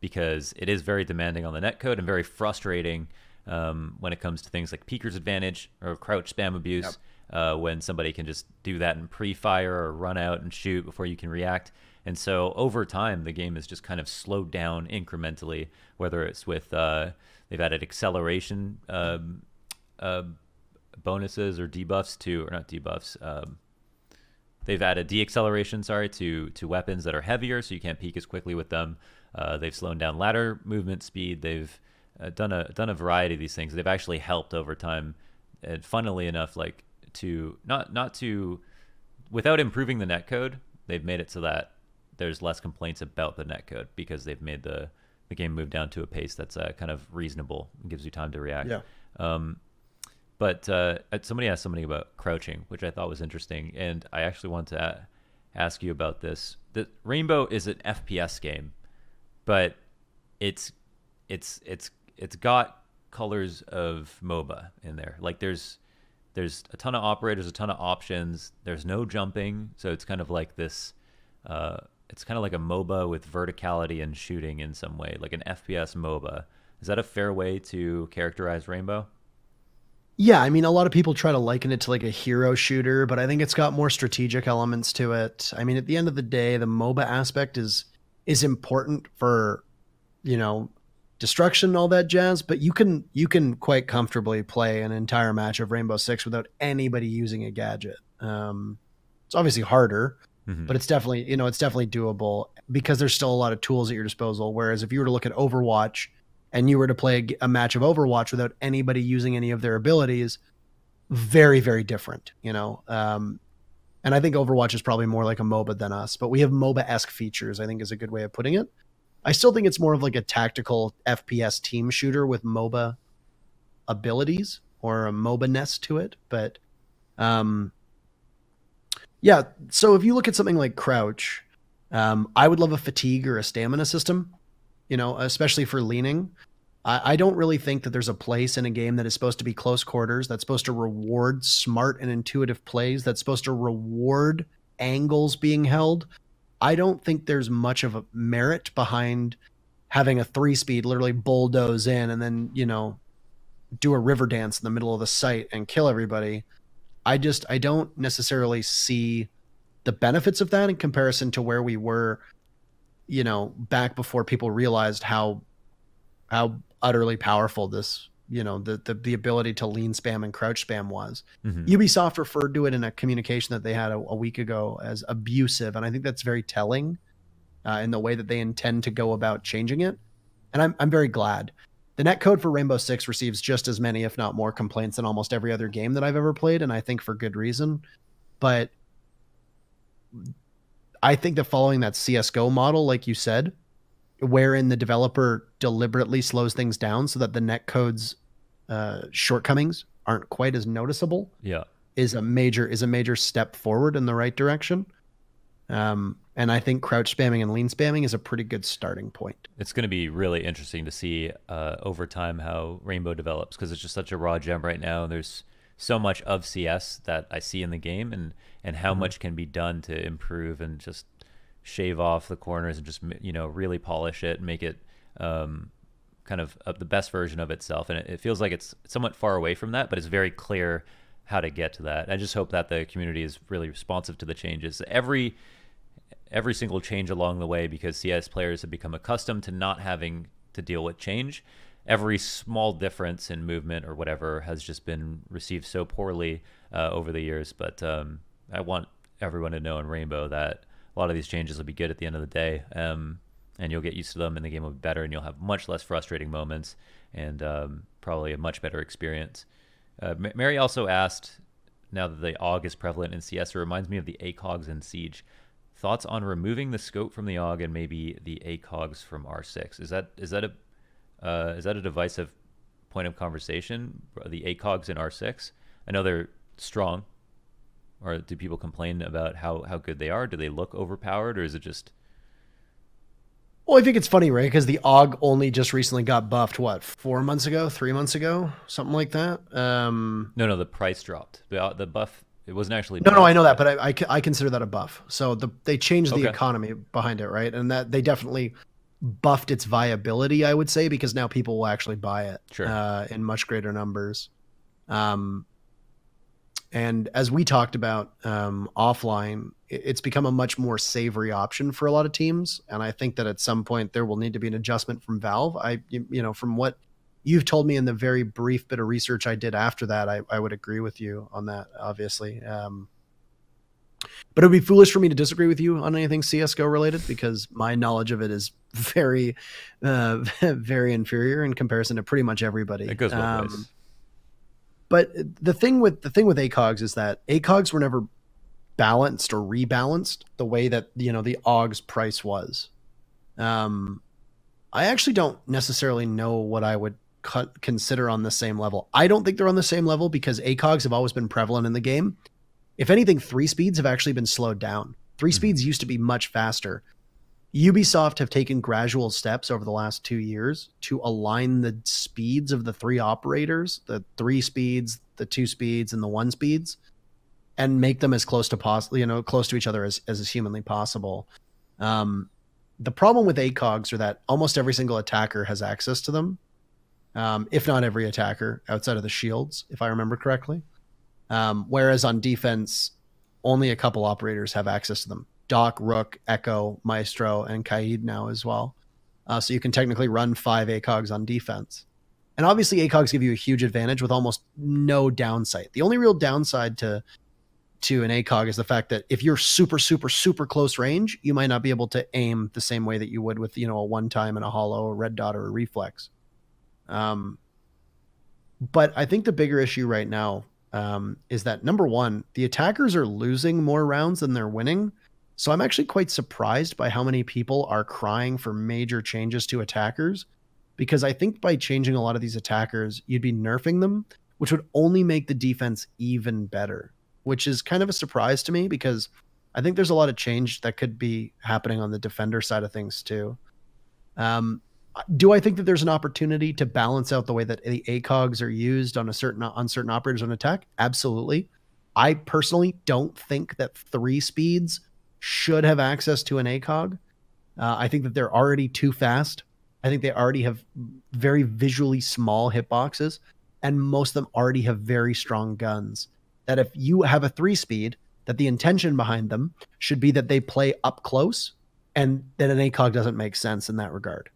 because it is very demanding on the netcode and very frustrating when it comes to things like peeker's advantage or crouch spam abuse. Yep. When somebody can just do that and pre-fire or run out and shoot before you can react. And so over time, the game is just kind of slowed down incrementally, whether it's with they've added acceleration bonuses or debuffs to, or not debuffs, they've added de-acceleration, to weapons that are heavier, so you can't peek as quickly with them. They've slowed down ladder movement speed. They've done a variety of these things. They've actually helped over time, and funnily enough, like to not to without improving the netcode, they've made it so that there's less complaints about the netcode because they've made the game move down to a pace that's kind of reasonable and gives you time to react. Yeah. But somebody asked something about crouching, which I thought was interesting, and I actually want to ask you about this. The Rainbow is an FPS game, but it's got colors of MOBA in there. Like there's a ton of operators, a ton of options. There's no jumping, so it's kind of like this. It's kind of like a MOBA with verticality and shooting in some way, like an FPS MOBA. Is that a fair way to characterize Rainbow? Yeah, I mean, a lot of people try to liken it to like a hero shooter, but I think it's got more strategic elements to it. I mean, at the end of the day, the MOBA aspect is important for, destruction and all that jazz, but you can quite comfortably play an entire match of Rainbow Six without anybody using a gadget. It's obviously harder, but it's definitely doable because there's still a lot of tools at your disposal. Whereas if you were to look at Overwatch and you were to play a match of Overwatch without anybody using any of their abilities, very, very different, and I think Overwatch is probably more like a MOBA than us, but we have MOBA-esque features, I think is a good way of putting it. I still think it's more of like a tactical FPS team shooter with MOBA abilities or a MOBA-ness to it. But yeah, so if you look at something like Crouch, I would love a fatigue or a stamina system, especially for leaning. I don't really think that there's a place in a game that is supposed to be close quarters, that's supposed to reward smart and intuitive plays, that's supposed to reward angles being held. I don't think there's much of a merit behind having a 3-speed literally bulldoze in and then, do a river dance in the middle of the site and kill everybody. I don't necessarily see the benefits of that in comparison to where we were, back before people realized how utterly powerful this, the ability to lean spam and crouch spam was. Ubisoft referred to it in a communication that they had a week ago as abusive. And I think that's very telling in the way that they intend to go about changing it. And I'm very glad. The netcode for Rainbow Six receives just as many, if not more, complaints than almost every other game that I've ever played. And I think for good reason. But I think that following that CSGO model, like you said, wherein the developer deliberately slows things down so that the netcode's shortcomings aren't quite as noticeable, is a major step forward in the right direction. And I think crouch spamming and lean spamming is a pretty good starting point. It's going to be really interesting to see over time how Rainbow develops, because it's just such a raw gem right now. There's so much of CS that I see in the game, and how much can be done to improve and just shave off the corners and just really polish it and make it kind of the best version of itself. And it feels like it's somewhat far away from that, but it's very clear how to get to that. I just hope that the community is really responsive to the changes. Every single change along the way, because CS players have become accustomed to not having to deal with change. Every small difference in movement or whatever has just been received so poorly over the years. But I want everyone to know in Rainbow that a lot of these changes will be good at the end of the day, and you'll get used to them, and the game will be better, and you'll have much less frustrating moments, and probably a much better experience. Mary also asked, now that the AUG is prevalent in CS, it reminds me of the ACOGs in Siege. Thoughts on removing the scope from the AUG and maybe the ACOGs from R6? Is that a divisive point of conversation, the ACOGs in R6? I know they're strong. Or do people complain about how good they are? Do they look overpowered, or is it just... Well, I think it's funny, right? Because the AUG only just recently got buffed, 3 months ago? Something like that? No, the price dropped. The buff, it wasn't actually... No, I know that, but I consider that a buff. So they changed the economy behind it, right? And that they definitely buffed its viability, I would say, because now people will actually buy it in much greater numbers. And as we talked about offline, it's become a much more savory option for a lot of teams. And I think that at some point there will need to be an adjustment from Valve. From what you've told me in the very brief bit of research I did after that, I would agree with you on that, obviously. But it would be foolish for me to disagree with you on anything CSGO related, because my knowledge of it is very, very inferior in comparison to pretty much everybody. It goes both ways. But the thing with ACOGs is that ACOGs were never balanced or rebalanced the way that, you know, the AUG's price was. I actually don't necessarily know what I would consider on the same level. I don't think they're on the same level because ACOGs have always been prevalent in the game. If anything, 3 speeds have actually been slowed down. 3 speeds used to be much faster. Ubisoft have taken gradual steps over the last 2 years to align the speeds of the 3 operators, the 3 speeds, the 2 speeds, and the 1 speeds, and make them as close to possible, you know, close to each other as is humanly possible. The problem with ACOGs are that almost every single attacker has access to them, if not every attacker outside of the shields, if I remember correctly. Whereas on defense, only a couple operators have access to them. Doc, Rook, Echo, Maestro, and Kaid now as well. So you can technically run 5 ACOGs on defense. And obviously ACOGs give you a huge advantage with almost no downside. The only real downside to an ACOG is the fact that if you're super, super, super close range, you might not be able to aim the same way that you would with, you know, a one time and a hollow, a red dot, or a reflex. But I think the bigger issue right now is that, number one, the attackers are losing more rounds than they're winning. So I'm actually quite surprised by how many people are crying for major changes to attackers, because I think by changing a lot of these attackers, you'd be nerfing them, which would only make the defense even better, which is kind of a surprise to me because I think there's a lot of change that could be happening on the defender side of things too. Do I think that there's an opportunity to balance out the way that the ACOGs are used on certain operators on attack? Absolutely. I personally don't think that 3 speeds should have access to an ACOG. I think that they're already too fast. I think they already have very visually small hitboxes, and most of them already have very strong guns. That if you have a 3 speed, that the intention behind them should be that they play up close, and that an ACOG doesn't make sense in that regard.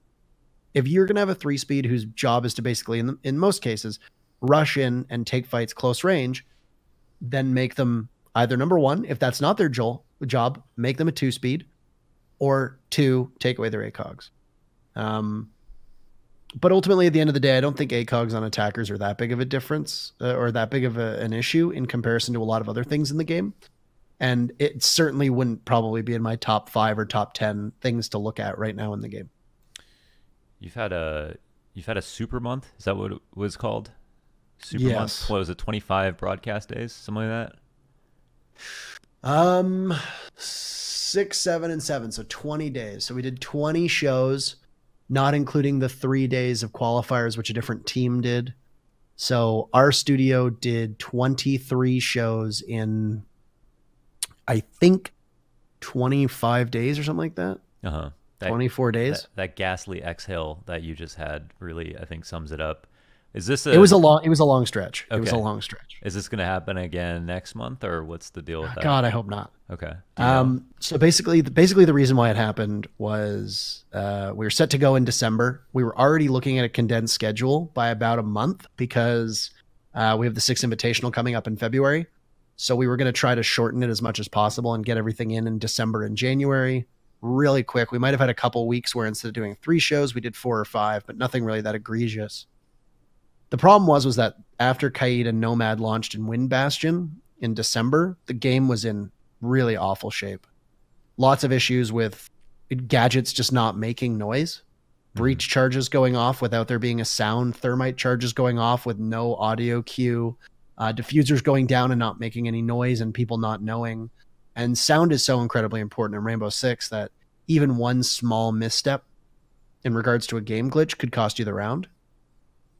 If you're going to have a 3 speed whose job is to basically, in most cases, rush in and take fights close range, then make them either, number one, if that's not their job, make them a 2 speed, or 2, take away their ACOGs. But ultimately, at the end of the day, I don't think ACOGs on attackers are that big of a difference or that big of an issue in comparison to a lot of other things in the game. And it certainly wouldn't probably be in my top 5 or top 10 things to look at right now in the game. You've had a super month. Is that what it was called? Super Yes. month. What was it? 25 broadcast days, something like that. 6, 7, and 7. So 20 days. So we did 20 shows, not including the 3 days of qualifiers, which a different team did. So our studio did 23 shows in, I think, 25 days or something like that. 24 days. That ghastly exhale that you just had really, I think, sums it up. Is this It was a long stretch. Okay. It was a long stretch. Is this going to happen again next month, or what's the deal with that? God, I hope not. Okay. So basically the reason why it happened was we were set to go in December. We were already looking at a condensed schedule by about a month because we have the 6th Invitational coming up in February. So we were going to try to shorten it as much as possible and get everything in December and January really quick. We might have had a couple weeks where instead of doing 3 shows, we did 4 or 5, but nothing really that egregious. The problem was that after Kaid and Nomad launched in Wind Bastion in December, the game was in really awful shape. Lots of issues with gadgets just not making noise, breach charges going off without there being a sound, thermite charges going off with no audio cue, diffusers going down and not making any noise and people not knowing. And sound is so incredibly important in Rainbow Six that even one small misstep in regards to a game glitch could cost you the round.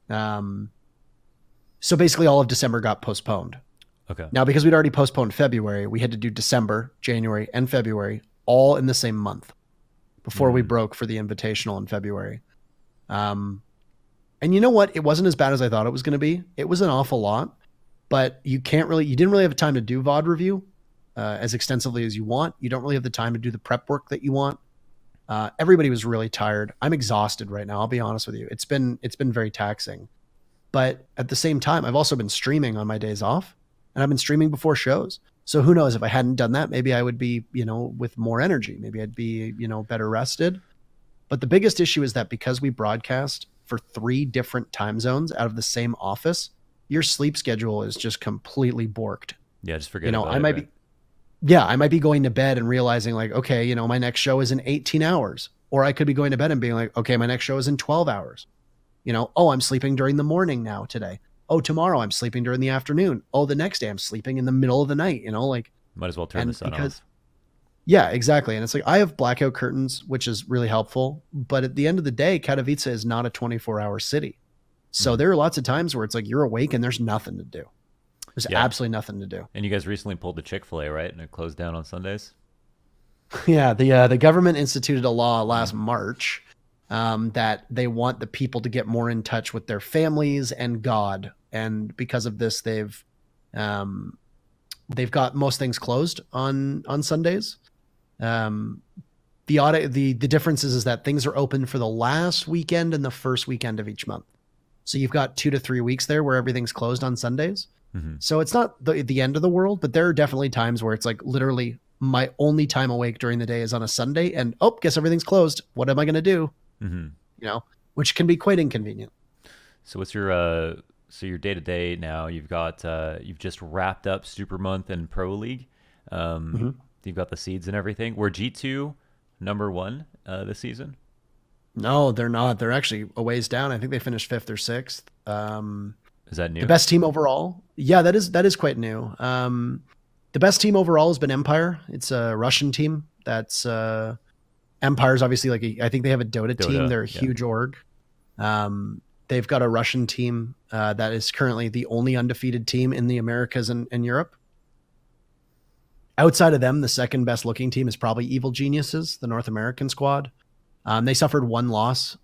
So basically all of December got postponed. Okay. Now, because we'd already postponed February, we had to do December, January, and February all in the same month before we broke for the Invitational in February. And you know what? It wasn't as bad as I thought it was going to be. It was an awful lot, but you didn't really have time to do VOD review as extensively as you want. You don't really have the time to do the prep work that you want. Everybody was really tired. I'm exhausted right now. I'll be honest with you. It's been very taxing, but at the same time, I've also been streaming on my days off, and I've been streaming before shows. So who knows, if I hadn't done that, maybe I would be, with more energy. Maybe I'd be, better rested. But the biggest issue is that because we broadcast for 3 different time zones out of the same office, your sleep schedule is just completely borked. Yeah, just forget about I it, might right? I might be going to bed and realizing like, okay, my next show is in 18 hours. Or I could be going to bed and being like, okay, my next show is in 12 hours. Oh, I'm sleeping during the morning now today. Oh, tomorrow I'm sleeping during the afternoon. Oh, the next day I'm sleeping in the middle of the night, like. Might as well turn the sun off. Yeah, exactly. And it's like, I have blackout curtains, which is really helpful. But at the end of the day, Katowice is not a 24-hour city. So there are lots of times where it's like you're awake and there's nothing to do. There's absolutely nothing to do. And you guys recently pulled the Chick-fil-A, right? And it closed down on Sundays? Yeah, the government instituted a law last March that they want the people to get more in touch with their families and God. And because of this, they've got most things closed on Sundays. The difference is that things are open for the last weekend and the first weekend of each month. So you've got 2 to 3 weeks there where everything's closed on Sundays. Mm-hmm. So it's not the end of the world, but there are definitely times where it's like literally my only time awake during the day is on a Sunday, and guess everything's closed. What am I going to do? Mm-hmm. Which can be quite inconvenient. So what's your your day to day now? You've got you've just wrapped up Super Month and Pro League. You've got the seeds and everything. Were G2 number 1 this season? No, they're not. They're actually a ways down. I think they finished 5th or 6th. Is that new? The best team overall? Yeah, that is quite new. The best team overall has been Empire. It's a Russian team. That's Empire's obviously I think they have a Dota team. They're a huge org. They've got a Russian team that is currently the only undefeated team in the Americas and Europe. Outside of them, the second best looking team is probably Evil Geniuses, the North American squad. They suffered 1 loss,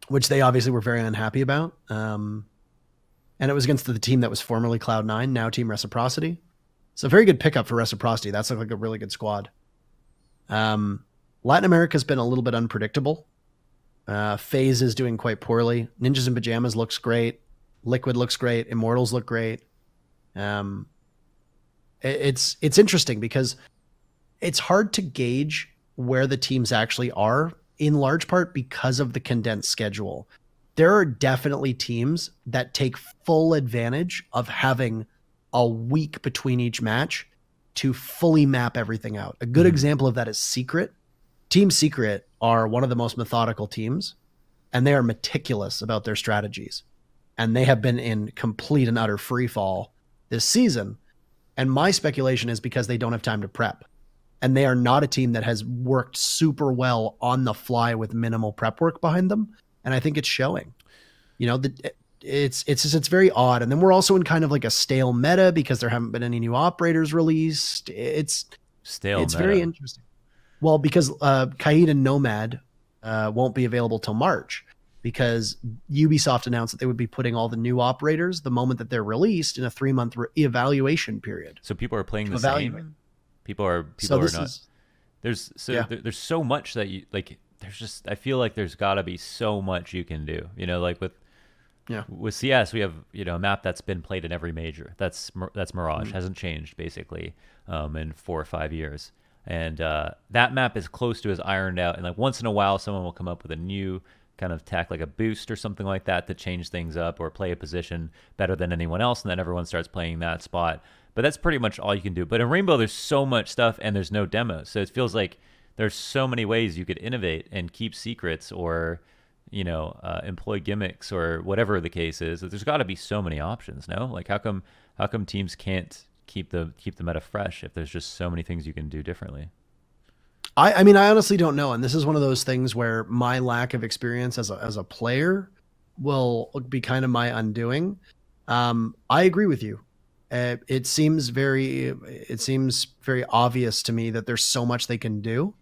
which they obviously were very unhappy about. And it was against the team that was formerly Cloud9, now Team Reciprocity. So very good pickup for Reciprocity. That's like a really good squad. Latin America's been a little bit unpredictable. FaZe is doing quite poorly. Ninjas in Pajamas looks great. Liquid looks great. Immortals look great. It's interesting because it's hard to gauge where the teams actually are, in large part because of the condensed schedule. There are definitely teams that take full advantage of having a week between each match to fully map everything out. A good example of that is Secret. Team Secret are one of the most methodical teams, and they are meticulous about their strategies. And they have been in complete and utter free fall this season. And my speculation is because they don't have time to prep. And they are not a team that has worked super well on the fly with minimal prep work behind them. And I think it's showing. It's very odd. And then we're also in kind of like a stale meta because there haven't been any new operators released. It's meta. Very interesting. Well, because Kaid and Nomad won't be available till March because Ubisoft announced that they would be putting all the new operators the moment that they're released in a 3-month evaluation period. So people are playing the same. People are not. There's so much that you like. There's just, I feel like there's got to be so much you can do. Like with CS, we have a map that's been played in every major. That's Mirage, hasn't changed basically in 4 or 5 years. And that map is close to as ironed out. And like once in a while, someone will come up with a new kind of tech, like a boost or something like that, to change things up or play a position better than anyone else, and then everyone starts playing that spot. But that's pretty much all you can do. But in Rainbow, there's so much stuff, and there's no demos, so it feels like there's so many ways you could innovate and keep secrets, or employ gimmicks, or whatever the case is. There's got to be so many options. No, like how come teams can't keep the meta fresh if there's just so many things you can do differently? I mean, I honestly don't know. And this is one of those things where my lack of experience as a player will be kind of my undoing. I agree with you. It seems very obvious to me that there's so much they can do.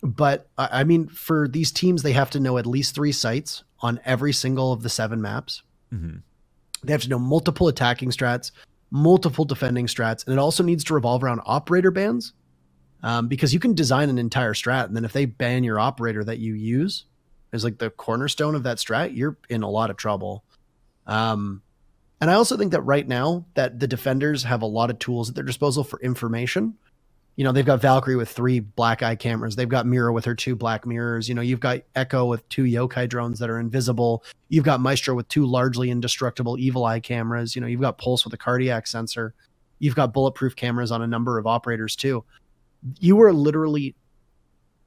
But I mean, for these teams, they have to know at least 3 sites on every single of the 7 maps. Mm-hmm. They have to know multiple attacking strats, multiple defending strats, and it also needs to revolve around operator bans. Because you can design an entire strat, and then if they ban your operator that you use as like the cornerstone of that strat, you're in a lot of trouble. And And I also think that right now that the defenders have a lot of tools at their disposal for information. You know, they've got Valkyrie with 3 black eye cameras. They've got Mira with her 2 black mirrors. You know, you've got Echo with 2 yokai drones that are invisible. You've got Maestro with 2 largely indestructible evil eye cameras. You know, you've got Pulse with a cardiac sensor. You've got bulletproof cameras on a number of operators too. You are literally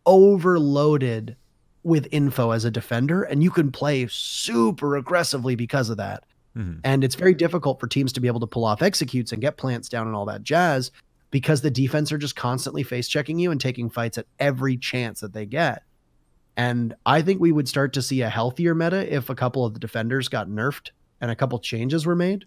overloaded with info as a defender, and you can play super aggressively because of that. Mm-hmm. And it's very difficult for teams to be able to pull off executes and get plants down and all that jazz, because the defense are just constantly face checking you and taking fights at every chance that they get. And I think we would start to see a healthier meta if a couple of the defenders got nerfed and a couple changes were made.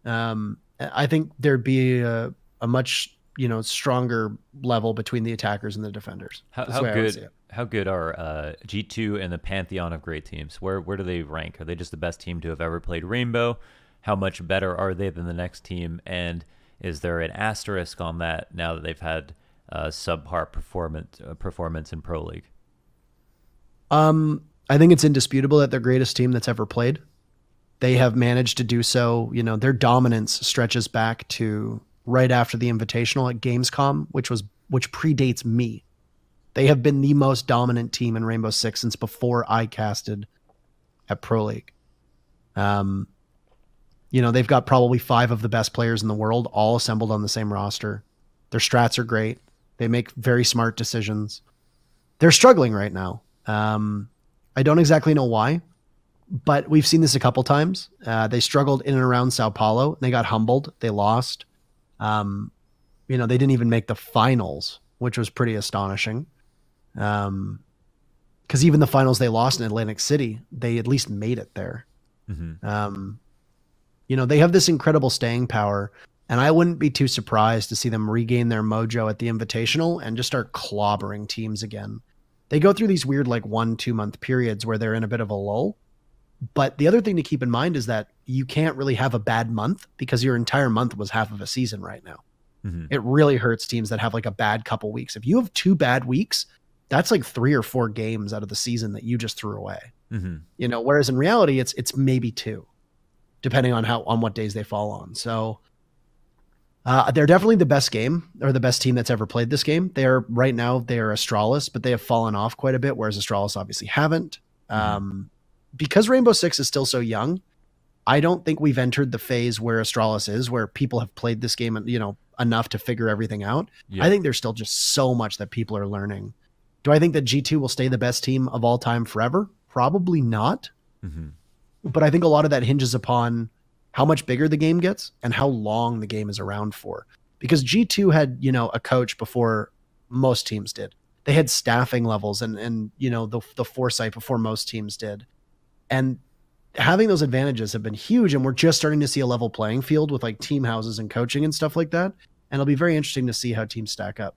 I think there'd be a much, you know, stronger level between the attackers and the defenders. How good are G2 and the Pantheon of great teams? Where do they rank? Are they just the best team to have ever played Rainbow? How much better are they than the next team? And is there an asterisk on that now that they've had subpar performance in Pro League? I think it's indisputable that they're the greatest team that's ever played. They have managed to do so. You know, their dominance stretches back to right after the Invitational at Gamescom, which predates me. They have been the most dominant team in Rainbow Six since before I casted at Pro League. You know, they've got probably 5 of the best players in the world all assembled on the same roster. Their strats are great. They make very smart decisions. They're struggling right now. I don't exactly know why, but we've seen this a couple times. They struggled in and around Sao Paulo. They got humbled. They lost. You know, they didn't even make the finals, which was pretty astonishing. Because even the finals they lost in Atlantic City, they at least made it there. Mm-hmm. You know, they have this incredible staying power, and I wouldn't be too surprised to see them regain their mojo at the Invitational and just start clobbering teams again. They go through these weird, like 1-2 month periods where they're in a bit of a lull. But the other thing to keep in mind is that you can't really have a bad month because your entire month was half of a season right now. Mm-hmm. It really hurts teams that have like a bad couple weeks. If you have 2 bad weeks, that's like 3 or 4 games out of the season that you just threw away. Mm-hmm. You know, whereas in reality, it's maybe 2, depending on what days they fall on. So they're definitely the best game, or the best team that's ever played this game. Right now they're Astralis, but they have fallen off quite a bit, whereas Astralis obviously haven't. Because Rainbow Six is still so young, I don't think we've entered the phase where Astralis is, where people have played this game, you know, enough to figure everything out. Yeah. I think there's still just so much that people are learning. Do I think that G2 will stay the best team of all time forever? Probably not. Mm-hmm. But I think a lot of that hinges upon how much bigger the game gets and how long the game is around for. Because G2 had, you know, a coach before most teams did. They had staffing levels and you know, the foresight before most teams did. And having those advantages have been huge. And we're just starting to see a level playing field with like team houses and coaching and stuff like that. And it'll be very interesting to see how teams stack up.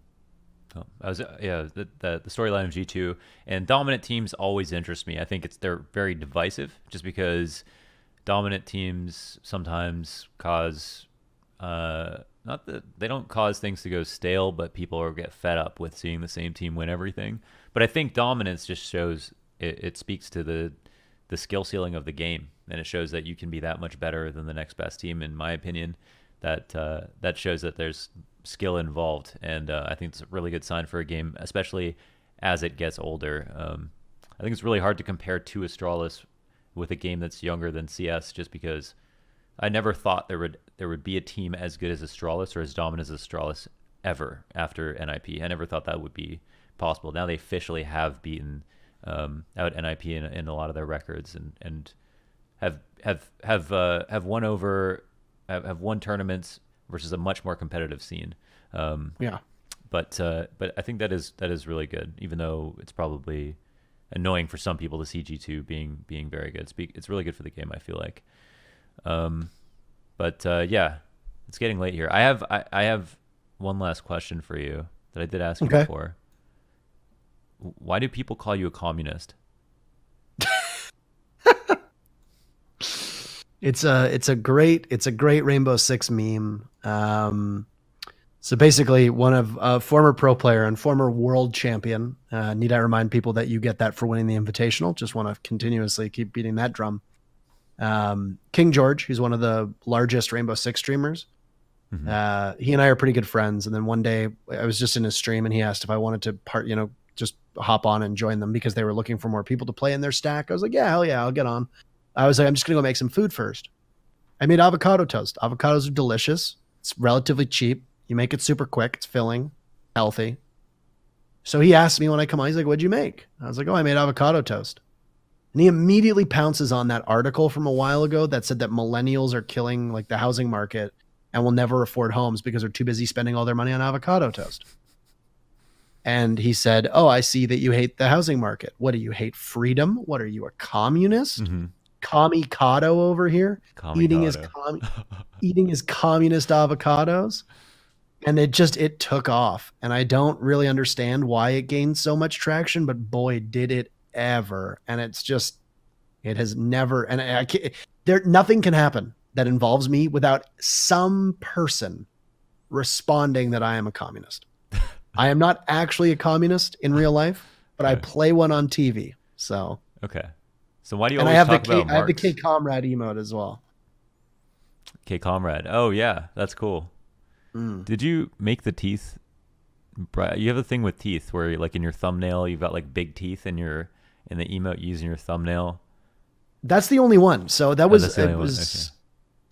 The storyline of G2 and dominant teams always interest me. I think they're very divisive, just because dominant teams sometimes cause not that they don't cause things to go stale, but people get fed up with seeing the same team win everything. But I think dominance just shows it speaks to the skill ceiling of the game, and it shows that you can be that much better than the next best team. In my opinion, that shows that there's skill involved, and I think it's a really good sign for a game, especially as it gets older. I think it's really hard to compare to Astralis with a game that's younger than CS, just because I never thought there would be a team as good as Astralis or as dominant as Astralis ever after NIP. I never thought that would be possible. Now they officially have beaten out NIP in a lot of their records, and have won tournaments versus a much more competitive scene. But I think that is really good, even though it's probably annoying for some people to see G2 being very good. It's really good for the game, I feel like. Yeah, it's getting late here. I have one last question for you that I did ask you before. Why do people call you a communist? It's a great Rainbow Six meme. So basically, one of a former pro player and former world champion. Need I remind people that you get that for winning the Invitational? Just want to continuously keep beating that drum. King George, who's one of the largest Rainbow Six streamers. He and I are pretty good friends. And then one day I was just in his stream and he asked if I wanted to just hop on and join them because they were looking for more people to play in their stack. I was like, yeah, hell yeah, I'll get on. I was like, I'm just going to go make some food first. I made avocado toast. Avocados are delicious. It's relatively cheap. You make it super quick. It's filling, healthy. So he asked me when I come on, he's like, what'd you make? I was like, oh, I made avocado toast. And he immediately pounces on that article from a while ago that said that millennials are killing like the housing market and will never afford homes because they're too busy spending all their money on avocado toast. And he said, oh, I see that you hate the housing market. What do you hate? Freedom? What are you, a communist? Commie-cado over here, eating his communist avocados. And it took off. And I don't really understand why it gained so much traction, but boy, did it ever. And it has never, and I can't, nothing can happen that involves me without some person responding that I am a communist. I am not actually a communist in real life, but I play one on TV. So okay. So why do you always talk about Marx? I have the K Comrade emote as well. K Comrade. Oh yeah, that's cool. Did you make the teeth? You have a thing with teeth where like in your thumbnail you've got like big teeth in the emote using your thumbnail. That's the only one. So that was Okay.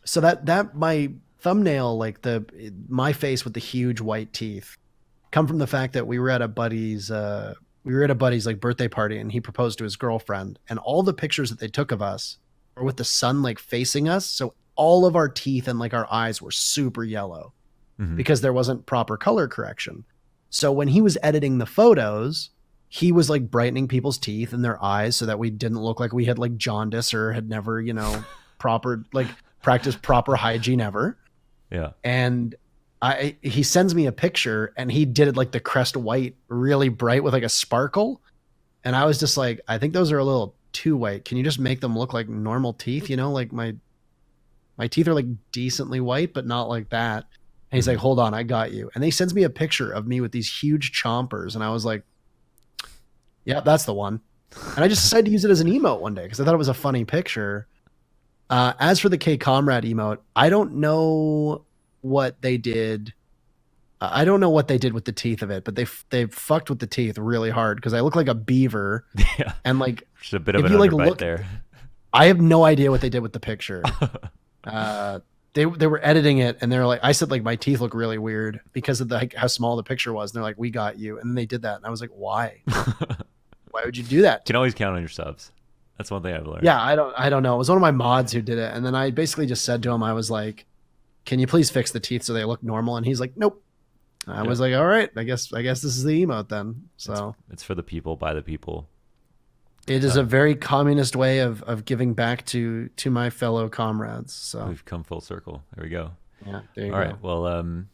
So that my thumbnail, like my face with the huge white teeth, come from the fact that we were at a buddy's like birthday party and he proposed to his girlfriend, and all the pictures that they took of us were with the sun like facing us, so all of our teeth and like our eyes were super yellow because there wasn't proper color correction. So when he was editing the photos, he was like brightening people's teeth and their eyes so that we didn't look like we had like jaundice or had never, practiced proper hygiene ever. Yeah. And he sends me a picture and he did it like the crest white, really bright with like a sparkle. And I was just like, I think those are a little too white. Can you just make them look like normal teeth? Like my teeth are like decently white, but not like that. And he's like, hold on, I got you. And he sends me a picture of me with these huge chompers. And I was like, yeah, that's the one. And I just decided to use it as an emote one day because I thought it was a funny picture. As for the K Comrade emote, I don't know what they did. I don't know what they did with the teeth of it, but they fucked with the teeth really hard because I look like a beaver. Yeah. And like, just a bit of an underbite there. I have no idea what they did with the picture. They were editing it and they're like, I said like my teeth look really weird because of how small the picture was. And they're like, we got you. And then they did that. And I was like, why? Why would you do that? You can always count on your subs. That's one thing I've learned. Yeah, I don't know. It was one of my mods who did it. And then I basically just said to him, I was like, can you please fix the teeth so they look normal? And he's like, nope. I was like, all right, I guess this is the emote then. So it's for the people, by the people. It is a very communist way of giving back to my fellow comrades. So we've come full circle. There we go. Yeah. There you go. All right. Well,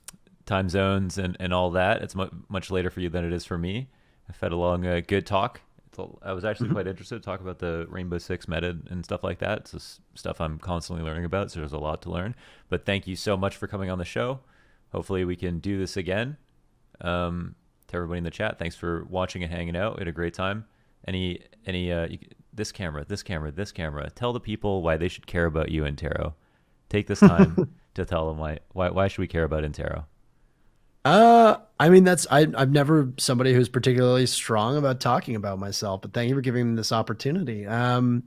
time zones and all that. It's much later for you than it is for me. I've had a long, good talk. I was actually quite interested to talk about the Rainbow Six meta and stuff like that. It's just stuff I'm constantly learning about, so there's a lot to learn. But thank you so much for coming on the show. Hopefully we can do this again. To everybody in the chat, thanks for watching and hanging out. We had a great time. This camera. Tell the people why they should care about you, Interro. Take this time to tell them why should we care about Interro? I mean, I'm never somebody who's particularly strong about talking about myself, but thank you for giving me this opportunity. No,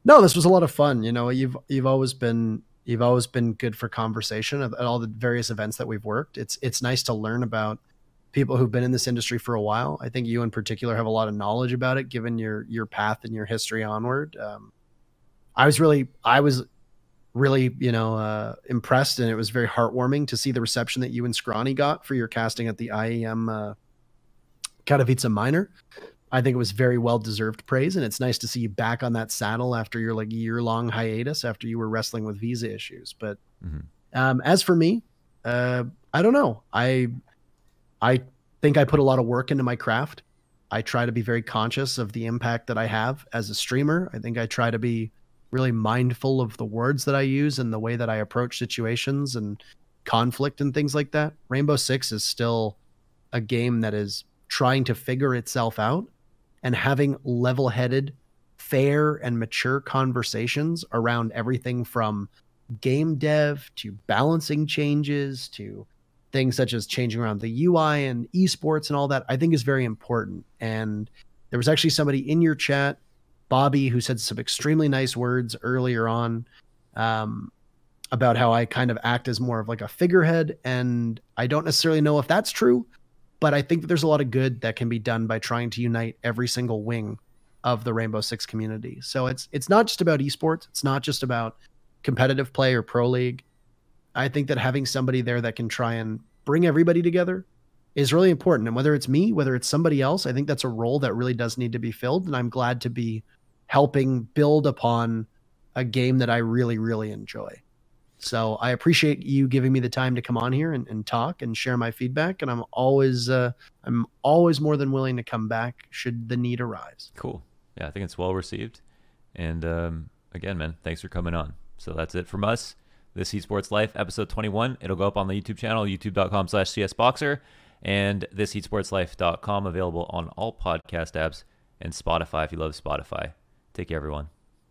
this was a lot of fun. You've always been good for conversation at all the various events that we've worked. It's nice to learn about people who've been in this industry for a while. I think you in particular have a lot of knowledge about it, given your path and your history onward. I was really, impressed, and it was very heartwarming to see the reception that you and Scrawny got for your casting at the IEM Katowice Minor. I think it was very well-deserved praise, and it's nice to see you back on that saddle after your like year-long hiatus after you were wrestling with visa issues. But as for me, I don't know. I think I put a lot of work into my craft. I try to be very conscious of the impact that I have as a streamer. I think I try to be really mindful of the words that I use and the way that I approach situations and conflict and things like that. Rainbow Six is still a game that is trying to figure itself out, and having level-headed, fair and mature conversations around everything from game dev to balancing changes to things such as changing around the UI and esports and all that, I think is very important. And there was actually somebody in your chat, Bobby, who said some extremely nice words earlier on about how I kind of act as more of like a figurehead. And I don't necessarily know if that's true, but I think that there's a lot of good that can be done by trying to unite every single wing of the Rainbow Six community. So it's not just about esports. It's not just about competitive play or pro league. I think that having somebody there that can try and bring everybody together is really important. And whether it's me, whether it's somebody else, I think that's a role that really does need to be filled. And I'm glad to be helping build upon a game that I really, really enjoy. So I appreciate you giving me the time to come on here and talk and share my feedback. And I'm always more than willing to come back should the need arise. Cool. Yeah, I think it's well received. And again, man, thanks for coming on. So that's it from us. This Esports Life, episode 21. It'll go up on the YouTube channel, youtube.com/csboxer, and thisesportslife.com, available on all podcast apps and Spotify if you love Spotify. Take care, everyone.